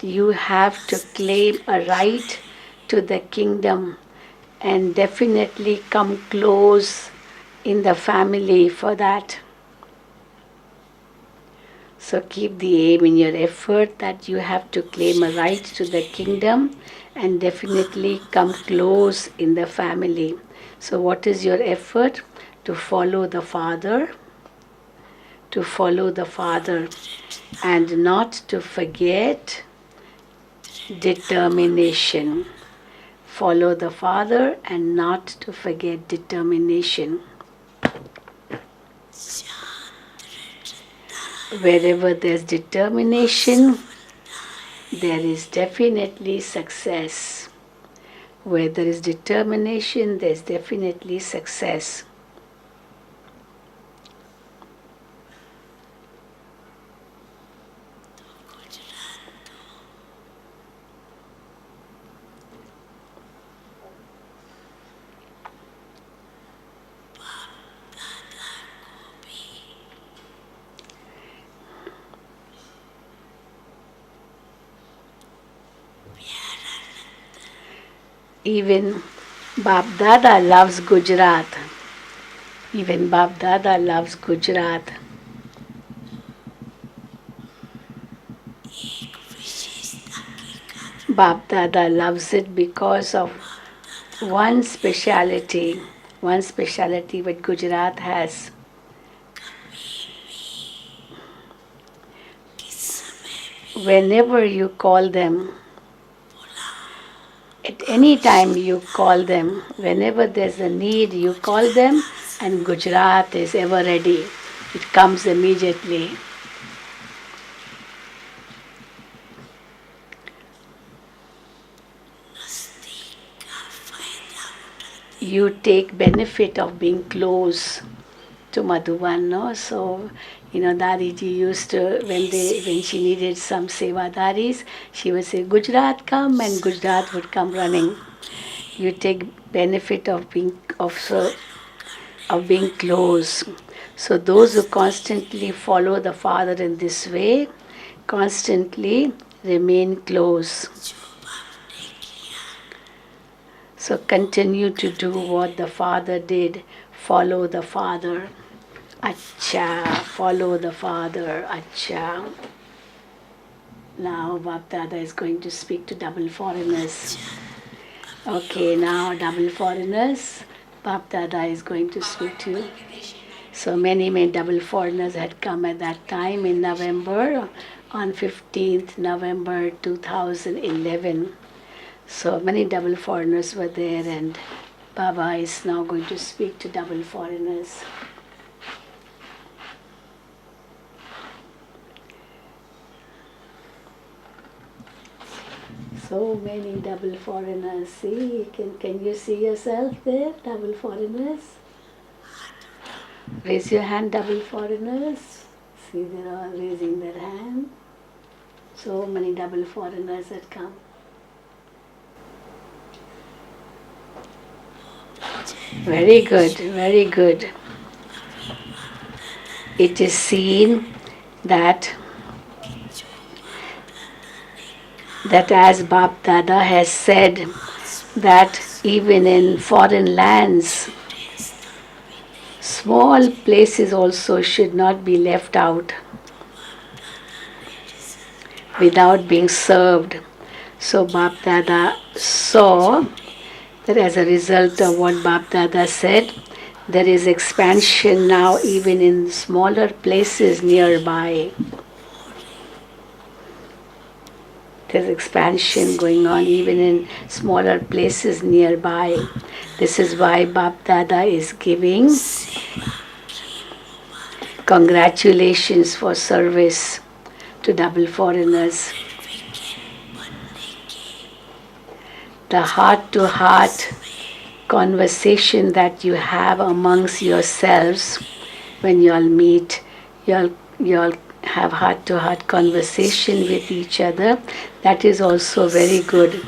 you have to claim a right to the kingdom and definitely come close in the family for that. So keep the aim in your effort that you have to claim a right to the kingdom and definitely come close in the family. So, what is your effort? To follow the Father, to follow the Father, and not to forget determination. Follow the Father and not to forget determination. Wherever there's determination, there is definitely success. Where there is determination, there's definitely success. Even Bap Dada loves Gujarat. Even Bap Dada loves Gujarat. Bap Dada loves it because of one speciality. One speciality what Gujarat has. Whenever you call them, at any time you call them, whenever there's a need, you call them, and Gujarat is ever ready. It comes immediately. You take benefit of being close to Madhuban, no? So, Dariji used to, when she needed some sevadaris, she would say, Gujarat come, and Gujarat would come running. You take benefit of being close. So those who constantly follow the Father in this way, constantly remain close. So continue to do what the Father did. Follow the Father. Acha, follow the Father. Acha. Now Bap Dada is going to speak to double foreigners. Okay, now double foreigners. Bap Dada is going to speak to you. So many double foreigners had come at that time in November, on 15th November 2011. So many double foreigners were there, and Baba is now going to speak to double foreigners. So many double foreigners. See, can you see yourself there, double foreigners? Raise your hand, double foreigners. See, they're all raising their hand. So many double foreigners had come. Very good, very good. It is seen that as Bap Dada has said, that even in foreign lands, small places also should not be left out without being served. So Bap Dada saw that as a result of what Bap Dada said, there is expansion now even in smaller places nearby. There's expansion going on even in smaller places nearby. This is why Bap Dada is giving congratulations for service to double foreigners. The heart-to-heart conversation that you have amongst yourselves when you all meet, you all have heart-to-heart conversation with each other. That is also very good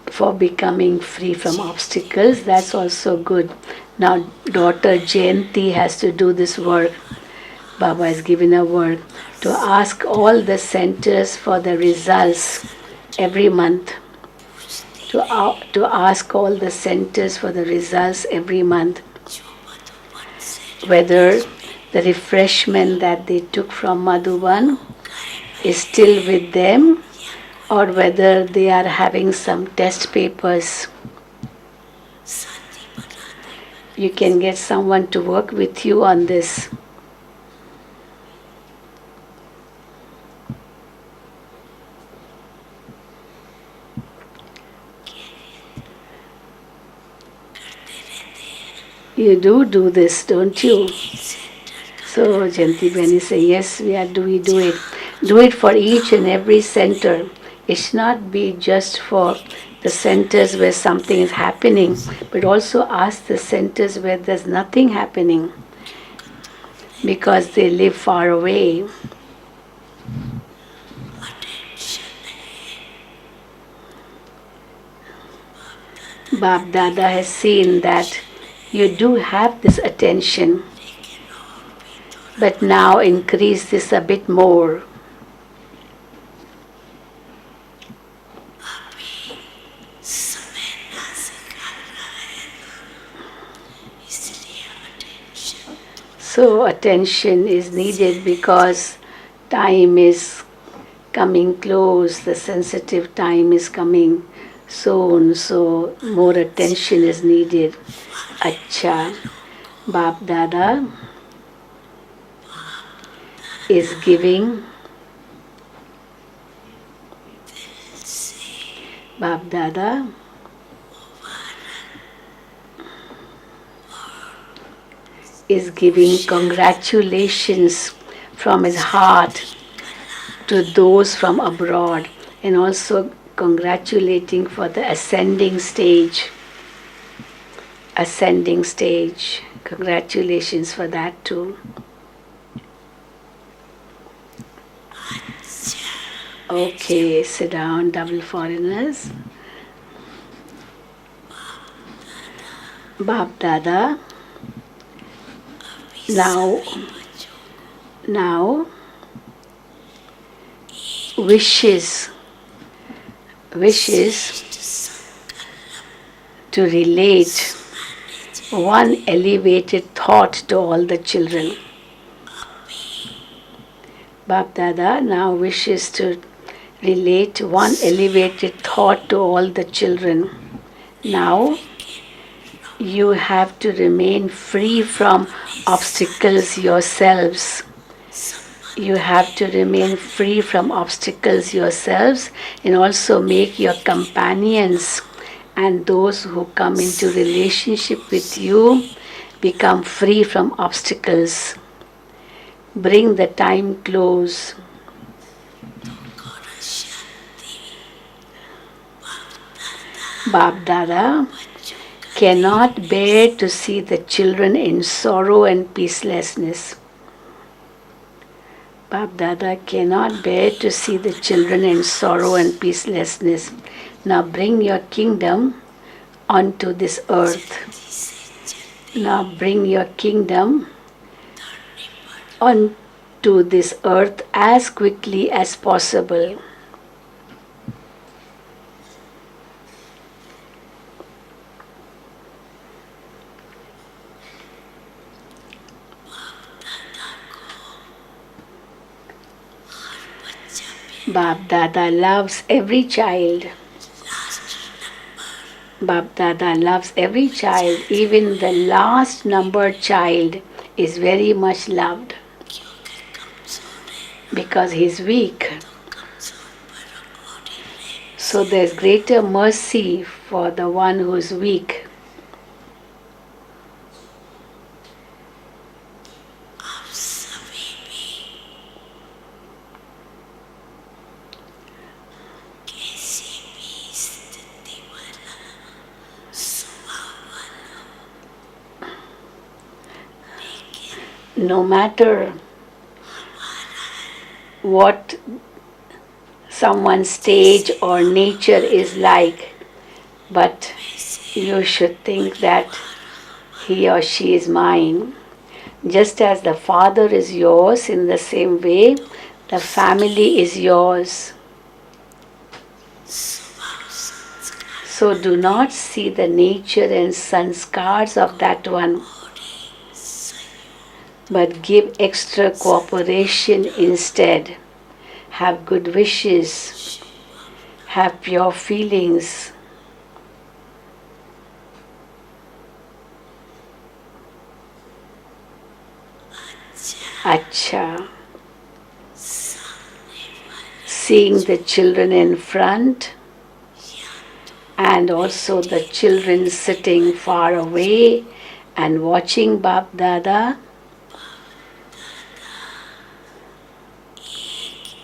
for becoming free from obstacles. That's also good. Now, daughter Jayanti has to do this work. Baba has given a work to ask all the centers for the results every month. To ask all the centers for the results every month. Whether the refreshment that they took from Madhuban is still with them, or whether they are having some test papers. You can get someone to work with you on this. You do this, don't you? So Janti Beni say, yes, we do it. Do it for each and every center. It should not be just for the centers where something is happening, but also ask the centers where there's nothing happening because they live far away. Bab Dada has seen that you do have this attention, but now increase this a bit more. So attention is needed because time is coming close, the sensitive time is coming soon, so more attention is needed. Acha, Bap Dada is giving. Bap Dada is giving congratulations from his heart to those from abroad, and also congratulating for the ascending stage. Ascending stage. Congratulations for that too. Okay, sit down, double foreigners. Bap Dada now wishes to relate one elevated thought to all the children. Bap Dada now wishes to relate one elevated thought to all the children. Now you have to remain free from obstacles yourselves. You have to remain free from obstacles yourselves, and also make your companions and those who come into relationship with you become free from obstacles. Bring the time close. Bap Dada cannot bear to see the children in sorrow and peacelessness. Bap Dada cannot bear to see the children in sorrow and peacelessness. Now bring your kingdom onto this earth. Now bring your kingdom onto this earth as quickly as possible. Bap Dada loves every child. Bap Dada loves every child. Even the last numbered child is very much loved because he's weak. So there's greater mercy for the one who's weak. No matter what someone's stage or nature is like, but you should think that he or she is mine. Just as the father is yours, in the same way, the family is yours. So do not see the nature and sanskars of that one. but give extra cooperation instead. Have good wishes, have pure feelings. Acha. Seeing the children in front and also the children sitting far away and watching Bap Dada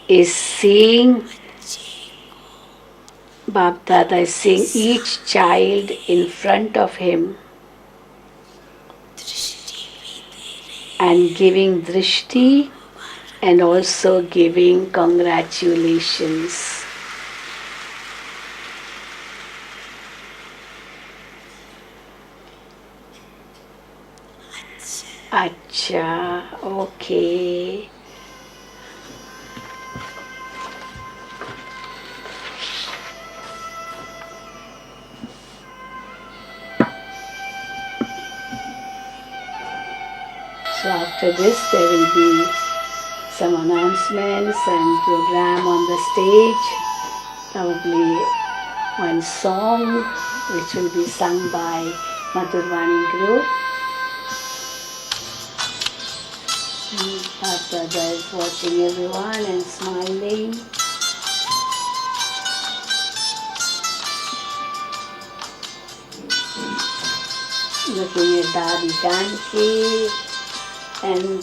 is seeing Bap Dada is seeing each child in front of him and giving drishti and also giving congratulations. Acha, okay. So after this there will be some announcements and program on the stage. Probably one song which will be sung by Madhurvani group. Our brother is watching everyone and smiling. Looking at Dadi Janki and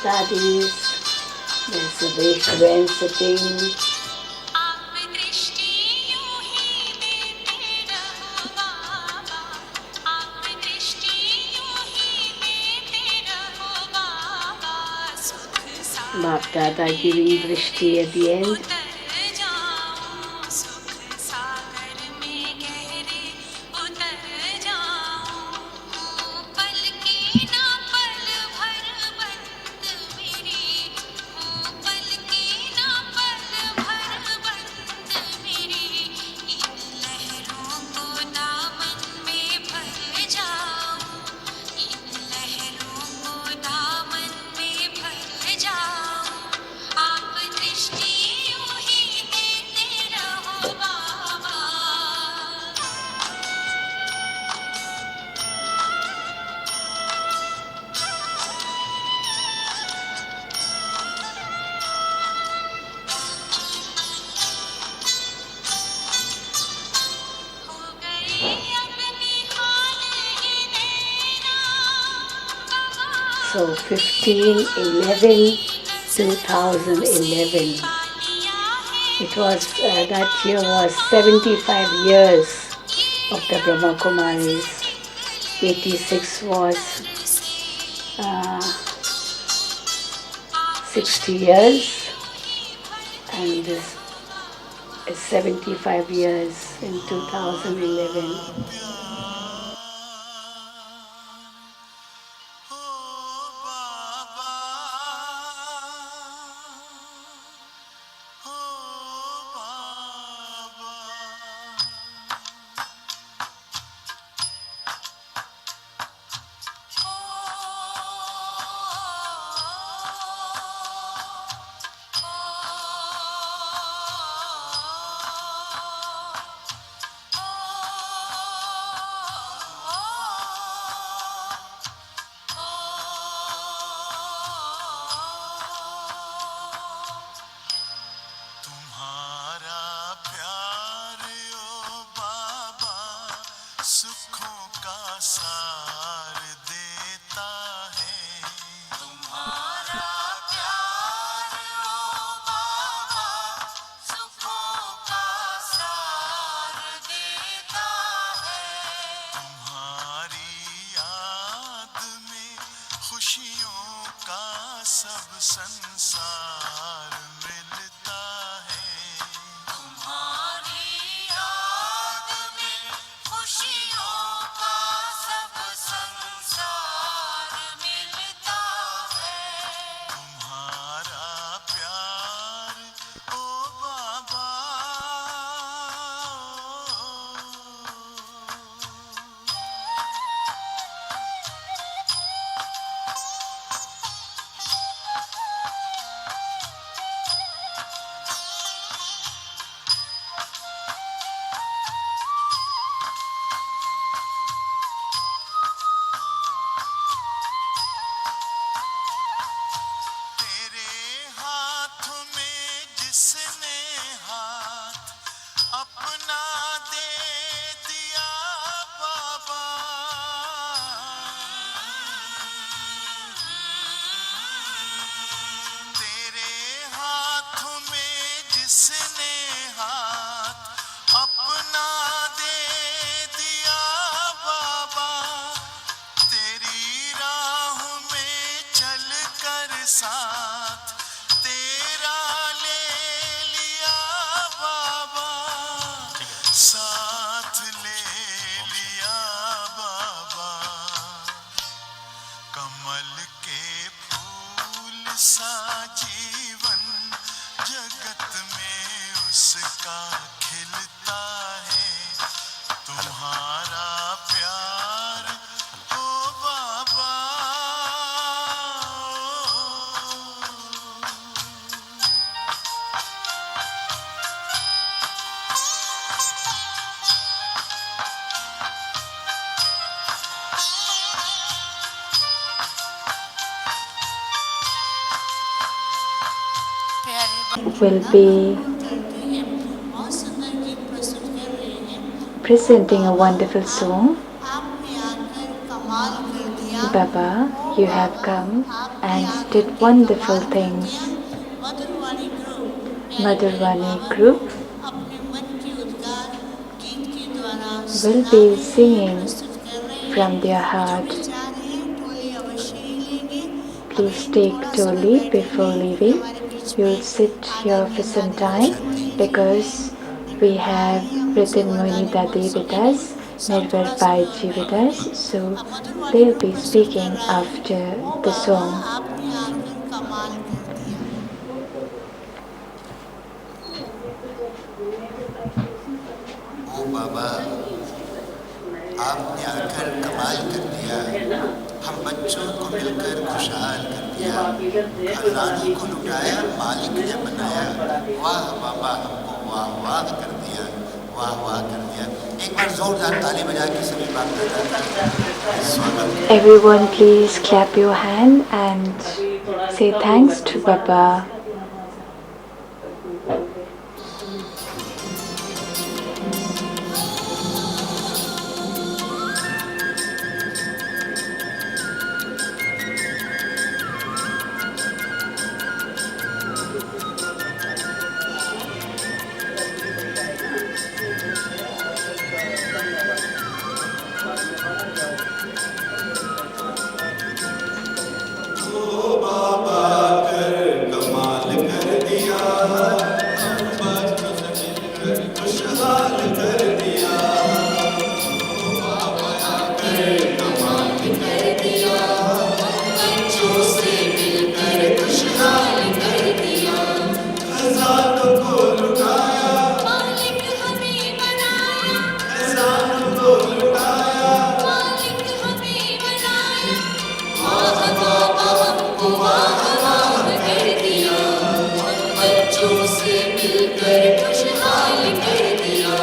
Dadi's. There's a Veshwen sitting. आप दृष्टि यूं ही देते रहो बाबा, आप दृष्टि यूं ही देते रहो बाबा, सुख Bap सागर Dada में giving गहरे drishti at the end. उतर जाऊं, सुख सागर में गहरे उतर जाऊं, पल के ना पल भर बंद मेरी, पल के ना पल भर बंद मेरी, इन लहरों को दामन में भर जाऊं, इन लहरों को दामन में भर जाऊं, आप दृष्टि यूं ही देते रहो बाबा। हो गए अब निहाल ये नैना, So 15/11/2011. It was that year was 75 years of the Brahma Kumaris. 86 was uh, 60 years, and this is 75 years in 2011. will be बहुत सुंदर गीत प्रस्तुत कर रहे हैं। presenting a wonderful song. आपने आकर कमाल कर दिया। Baba, you have come आपने and आकर did के wonderful कमाल कर things. दिया। मधुरवाणी ग्रुप प्यारे प्यारे Madhurvani बाबा को group अपने मन की उद्गार गीत के द्वारा will सुना be रहे हैं, singing प्रस्तुत कर रहे हैं। from their जो heart. भी जा रहे हैं टोली अवश्य ही लेंगे। Please अभी take थोड़ा समय Toli बैठेंगे before क्योंकि leaving. हमारे बीच You'll में sit here for आदरणीय some दादी time लक्ष्मी जी because हैं। we निर्मल भाई have हैं, हमसे Ritin Moini वरदानी बोल Dadi with सुनेंगे। us, सब Nirvar थोड़ा समय और Baiji with बैठेंगे। us, so अब मधुरवाणी they'll ग्रुप be प्रस्तुत कर speaking रहा है। after O the Baba song. आपने आकर कमाल कर दिया। ओ बाबा आपने आकर कमाल कर दिया। हम बच्चों को मिलकर खुशहाल कर दिया। खजानों को लुटाया मालिक ने बनाया। वाह बाबा हमको वाह वाह कर दिया, वाह वाह कर दिया। एक बार जोरदार ताली बजा के सभी बाप दादा का स्वागत। Everyone, please clap your hand and say thanks to Baba. कमाल कर दिया, हम बच्चों से मिलकर खुशहाल कर दिया। कमाल कर दिया, बच्चों से मिलकर खुशहाल कर दिया। खजानों को लुटाया मालिक हमें बनाया। खजानों को लुटाया। मालिक हमें बनाया। वाह बाबा हमको वाह वाह कर दिया। हम बच्चों से मिलकर खुशहाल कर दिया।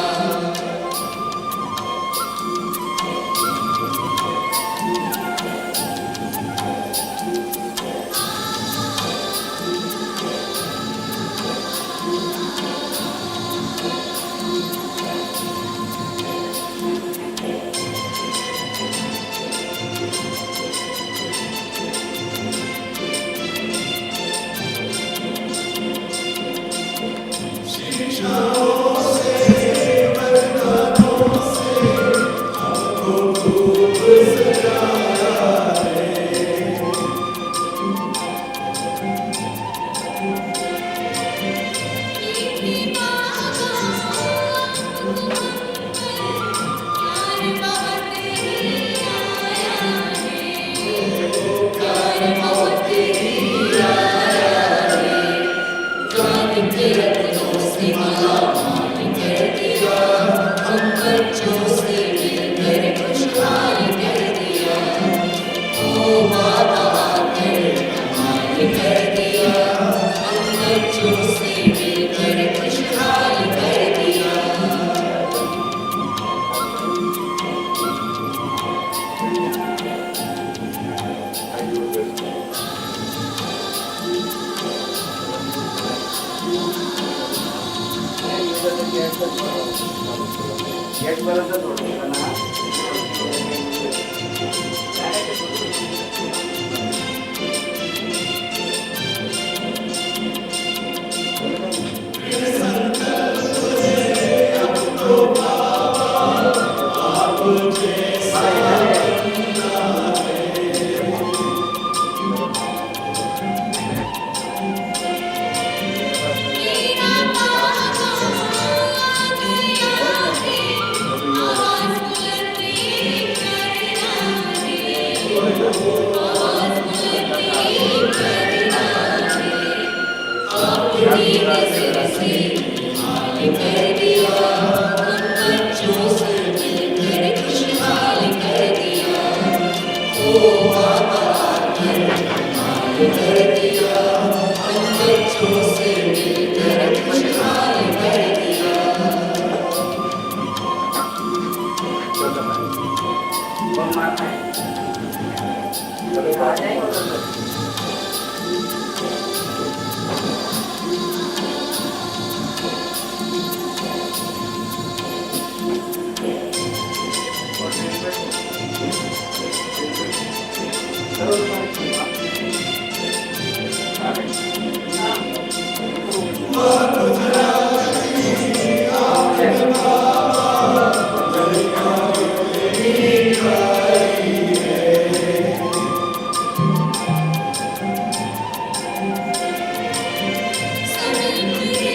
समेट ले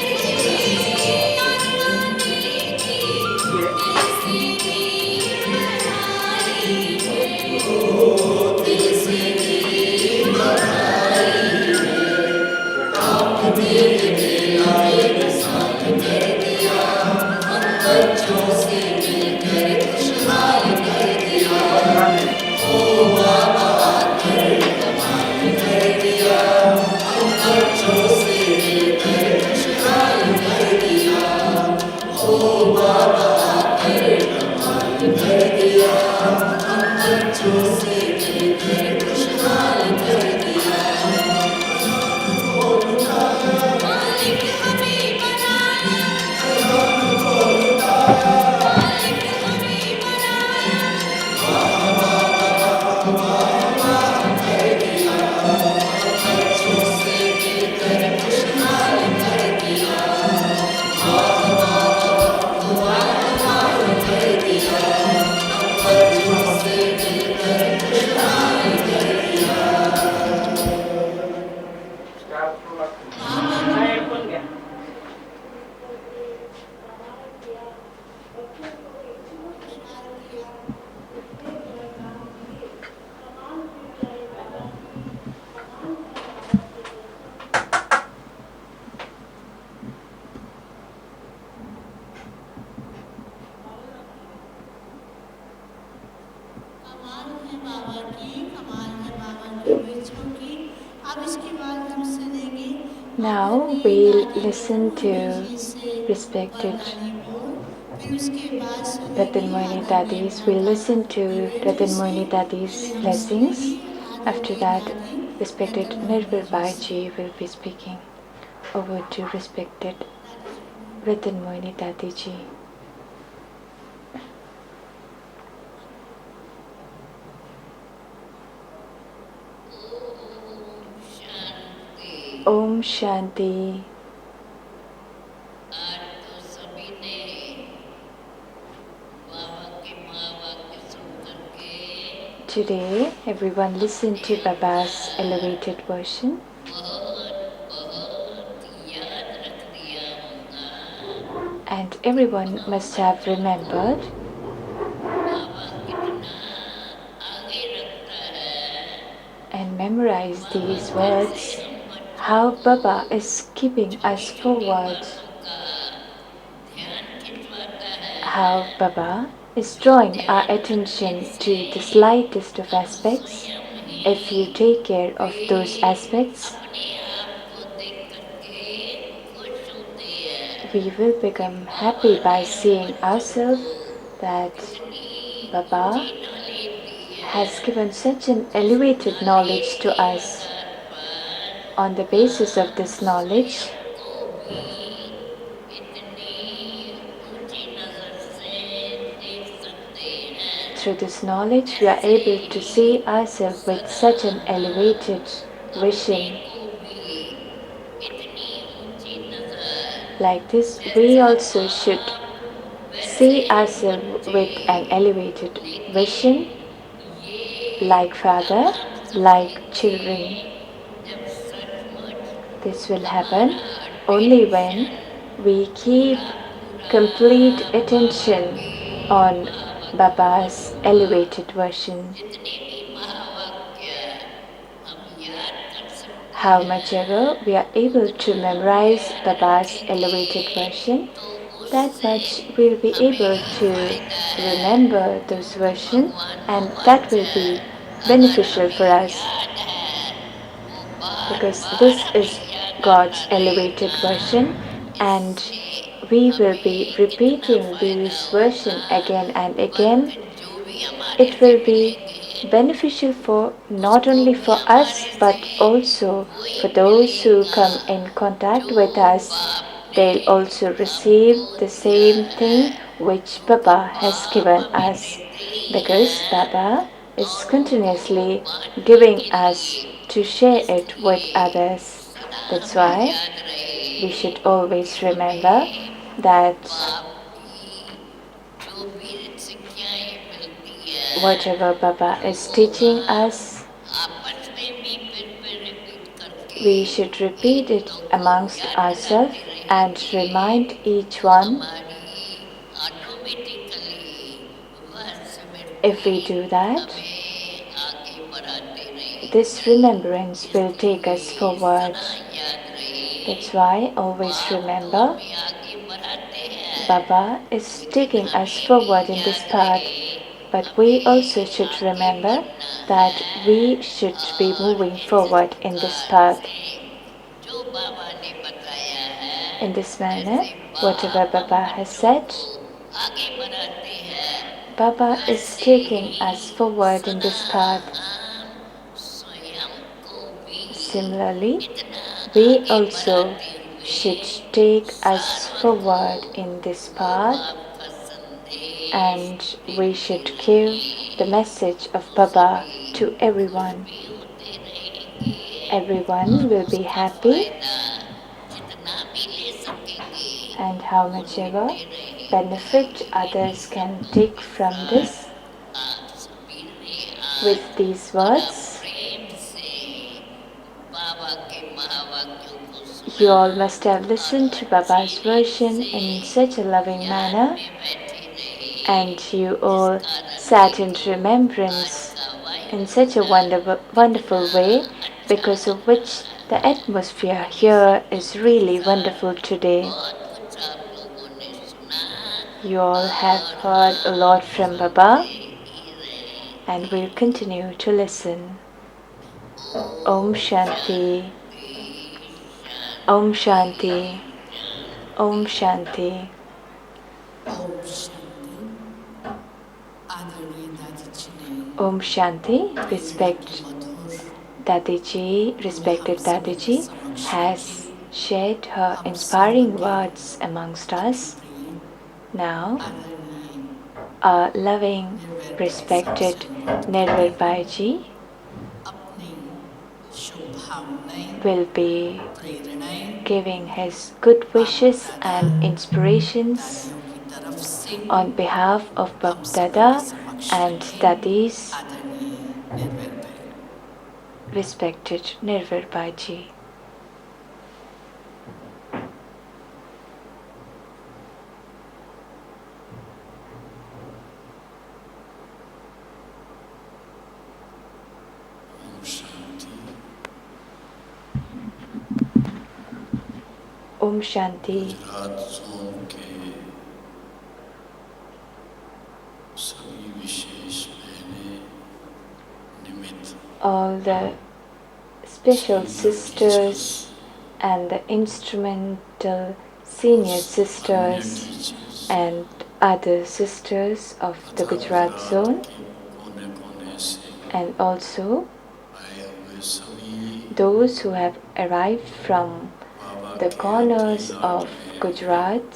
अरमाने की दिल से दी बधाई है दिल से दी बधाई है आपने दिल में साथ कर दिया हम बच्चों से मिलकर खुशहाल कर दिया ओ बाबा आकर कमाल कर दिया हम बच्चों से मिलकर खुशहाल कर दिया ओ बाबा आकर कमाल कर दिया हम बच्चों से मिलकर खुशहाल कर दिया मालिक हमें बनाया मालिक हमें बनाया बच्चों से मिलकर खुशहाल कर दिया कर दिया बच्चों से मिलकर खुशहाल कर दिया कमाल है बाबा की कमाल है बाबा की बच्चों की अब इसके बाद हम सुनेंगे Now we'll listen to respected फिर उसके बाद सुनेंगे Ratan Moini Dadi's. We'll listen to Ratan Moini Dadi's blessings. After that, respected Nirbhar Bhaiji will be speaking. Over to respected Ratan Moini Dadi ji. Om Shanti. आज तो सभी ने बाबा के महावाक्य सुन करके Today, everyone listen to Baba's elevated version बहुत बहुत याद रख दिया होगा and everyone must have remembered बाबा कितना आगे रखता है and memorized these words how Baba is keeping us forward, का ध्यान खिंचवाता है how Baba is drawing our attention to the slightest of aspects. If you take care of those aspects, अपने आप को देख करके खुश होते हैं we will become happy by seeing ourselves that Baba has given such an elevated knowledge to us. On the basis of this knowledge, को भी इतनी ऊंची नजर से देख सकते हैं through this knowledge, we are able to see ourselves with such an elevated vision. को भी इतनी ऊंची नजर Like this, we also should see ourselves with an elevated vision, like Father, like children. जब सचमुच This will happen only when we keep complete attention on Baba's elevated version. जितने भी महावाक्य हम याद कर सकते How much ever we are able to memorize Baba's elevated version, that much we'll be able to remember those version and that will be beneficial for us याद है वो बार because this is God's elevated version and we will be repeating these version again and again. जो भी हमारे It will be beneficial for not only for us but also for those who come in contact with us. They'll also receive the same thing which Baba has given us because Baba is continuously giving us to share it with others. That's why we should always remember that whatever Baba is teaching us, we should repeat it amongst ourselves and remind each one. If we do that, this remembrance will take us forward. That's why always remember Baba is taking us forward in this path, but we also should remember that we should be moving forward in this path. In this manner, whatever Baba has said, Baba is taking us forward in this path. Similarly, we also should take us forward in this path, and we should give the message of Baba to everyone. Everyone will be happy, and how much ever benefit others can take from this. With these words, you all must have listened to Baba's version in such a loving manner, and you all sat in remembrance in such a wonderful way, because of which the atmosphere here is really wonderful today. You all have heard a lot from Baba, and will continue to listen. Om Shanti. Om Shanti. Om Shanti. Om Shanti आदरणीय दादी जी ने Om Shanti. Respected Dadiji has shared her inspiring words amongst us. Now, our loving, respected Nirvar Bhaiji अपनी शुभकामनाएं will be प्रेरणाएं giving his good wishes and inspirations दादियों की तरफ से on behalf of Bab आप Dada सबके समक्ष and रखें Dadis, आदरणीय निर्भर भाई respected Nirvar Bhaiji. Om Shanti. रात सोम के सभी विशेष बहनें निमित्त All the special sisters and the instrumental senior sisters and other sisters of the Gujarat zone, कोने कोने से and also आए हुए सभी those who have arrived from Baba the के corners अति of लाडले, Gujarat,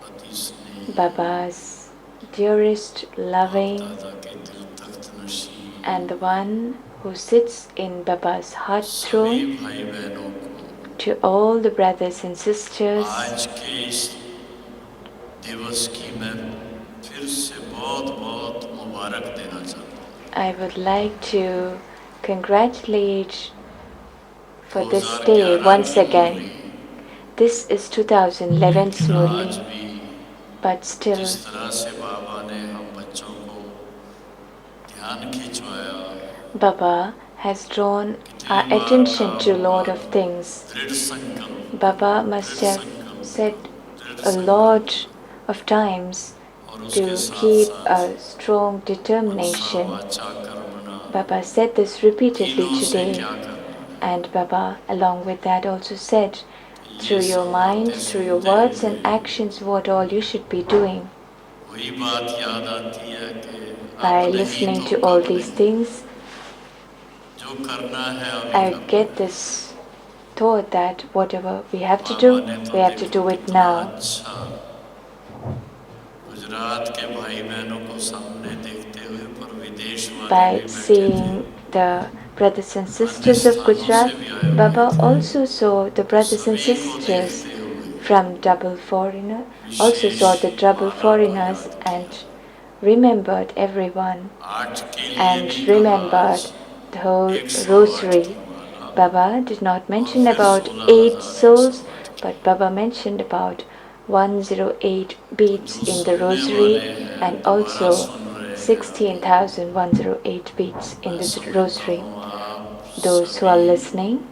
अति स्नेही Baba's dearest, loving, दादा के दिल तख्त नशीं and the one who sits in Baba's heart सभी throne, भाई बहनों को to all the brothers and sisters, आज के इस दिवस की मैं फिर से बहुत बहुत मुबारक देना चाहता हूँ। I would like to congratulate for this day once again. This is 2011's लेकिन आज Murli, भी but still जिस तरह से बाबा ने हम बच्चों को ध्यान खिंचवाया, Baba has drawn our attention to Lord of things. दृढ़ संकल्प, Baba must have said a lot of times और to उसके साथ keep साथ a strong मनसा determination. वाचा कर्मणा, Baba said this repeatedly तीनों से today, क्या करना, and Baba, along with that, also said through ये your सब mind, बातें through your सुनते words हुए and actions, what all you should be doing. वही बात याद आती है कि By अब नहीं listening तो to all कब these नहीं, things, जो करना है अभी I करना get है। this thought that whatever we have to Baba do, ने तो we have to देखो do it कितना now. अच्छा By seeing the brothers and sisters of Gujarat, Baba also saw the brothers and sisters from also saw the double foreigners and remembered everyone and remembered the whole rosary. Baba did not mention about 8 souls, but Baba mentioned about 108 beats in the rosary and also 16,108 beats in the rosary. Those who are listening,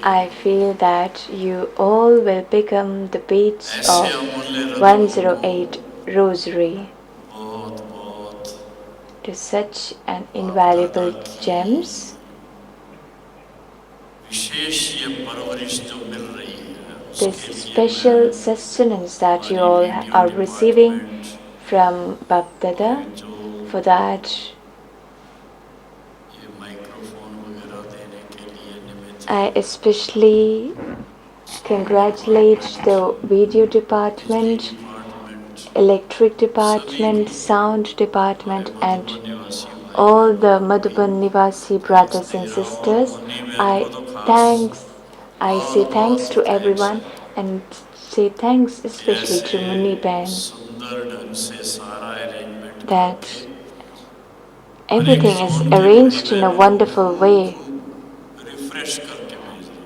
I feel that you all will become the beats of 108 rosary. To such an invaluable gems. This special sustenance that you all are receiving from Bap Dada, for that I especially congratulate the video department, electric department, sound department, and all the Madhuban Nivasi brothers and sisters. I say thanks to everyone and say thanks especially to Muni Ben that everything is arranged in a wonderful way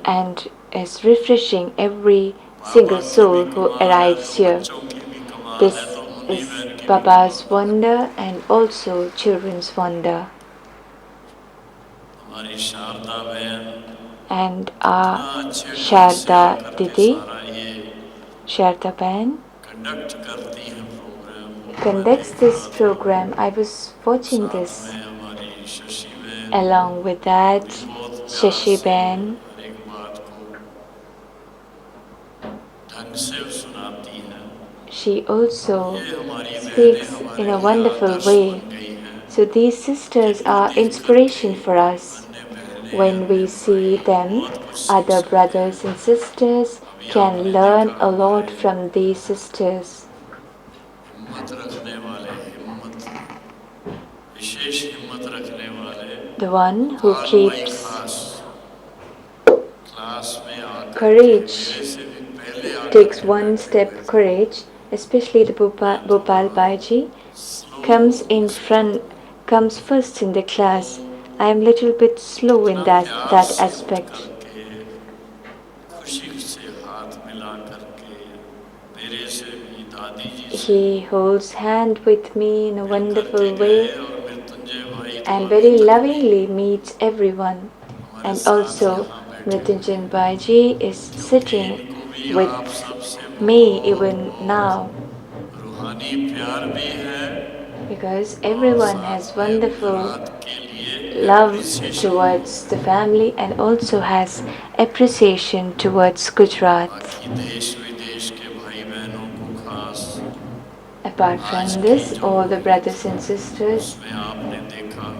and is refreshing every single soul who arrives here. This is Baba's wonder and also children's wonder. And our Sharda Didi, Sharda Ben, conducts this program. I was watching this. Along with that, Shashi Ben she also speaks in a wonderful way. So these sisters are inspiration for us. When we see them, other brothers and sisters can learn a lot from these sisters. The one who keeps courage, takes one step courage, especially the Bhopal Baiji, comes first in the class. I am little bit slow in that aspect. He holds hand with me in a wonderful way and very lovingly meets everyone. And also Mrityunjay Baiji is sitting with me even now. Because everyone has wonderful love towards the family and also has appreciation towards Gujarat. Apart from this, all the brothers and sisters,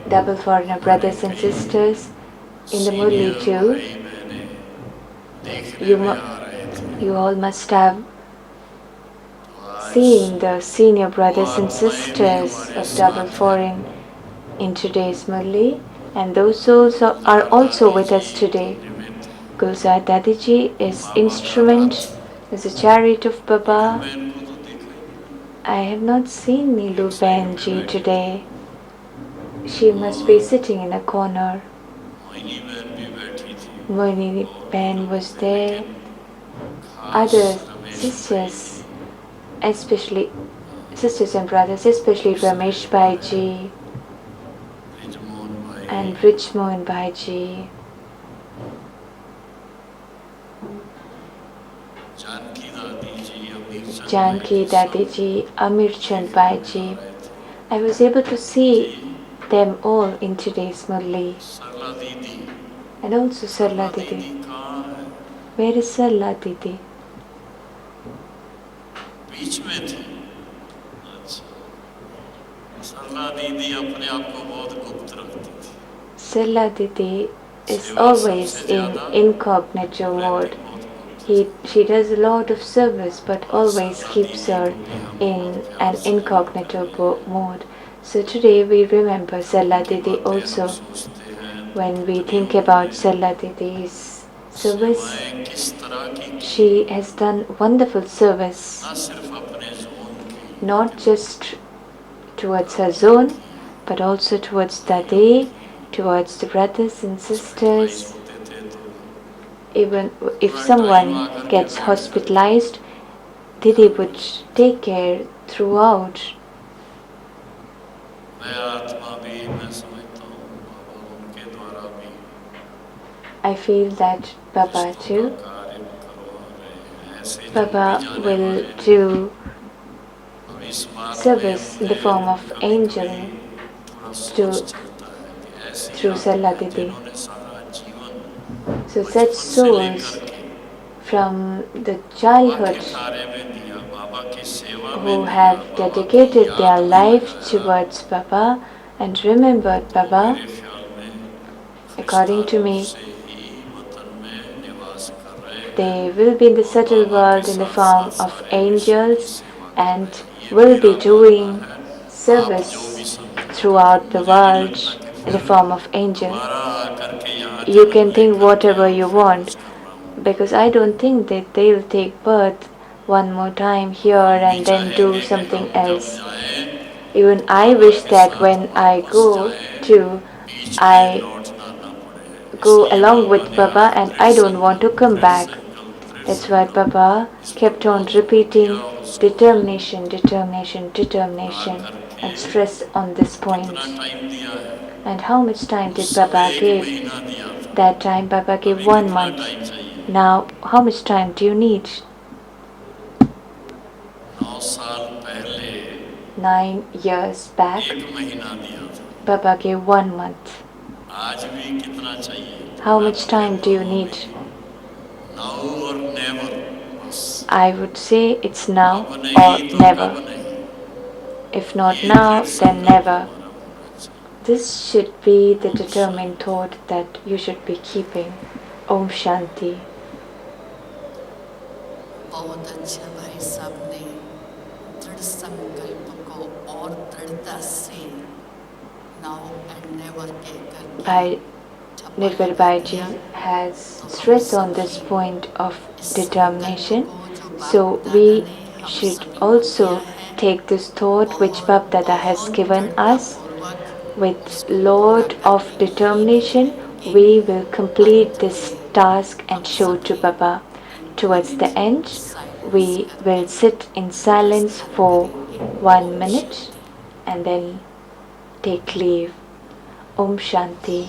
double foreigner brothers and sisters in the Murli too, you all must have seen the senior brothers and sisters of double foreign in today's Murli, and those souls are also with us today. Gulzar Dadiji is instrument, is a chariot of Baba. I have not seen Neelu Benji today. She must be sitting in a corner. Moini Ben was there. Other sisters, especially sisters and brothers, especially Ramesh Bhaiji and Richmohan Bhaiji. Janki Dadiji, Amir Chand Bhaiji. I was able to see them all in today's Murli. And also Sarla Didi. Where is Sarla Didi? Sarla Didi is always in incognito mode. She does a lot of service but always keeps her in an incognito mode. So today we remember Salla Didi also. When we think about Salla Didi's service, she has done wonderful service, not just towards her zone, but also towards Dadi, towards the brothers and sisters. Even if someone gets hospitalized, Didi would take care throughout. I feel that Baba too. Baba will do service in the form of angel to through Salla Didi. So such souls from the childhood who have dedicated their life towards Baba and remembered Baba, according to me, they will be in the subtle world in the form of angels and will be doing service throughout the world in the form of angel. You can think whatever you want, because I don't think that they'll take birth one more time here and then do something else. Even I wish that when I go to, I go along with Baba and I don't want to come back. That's why Baba kept on repeating determination, determination, determination and stress on this point. And how much time did Baba give? That time Baba gave 1 month. Now, how much time do you need? 9 years back, Baba gave 1 month. How much time do you need? I would say it's now or never. If not now, then never. This should be the determined thought that you should be keeping. Om Shanti. बहुत अच्छा भाई साहब ने दृढ़ संकल्प को और दृढ़ता से नाउ एंड नेवर कहकर Bhai Nirbhar Bhaiji has stressed on this point of determination, so we should also take this thought which Bab Dada has given us. With lot of determination, we will complete this task and show to Baba. Towards the end, we will sit in silence for 1 minute and then take leave. Om Shanti.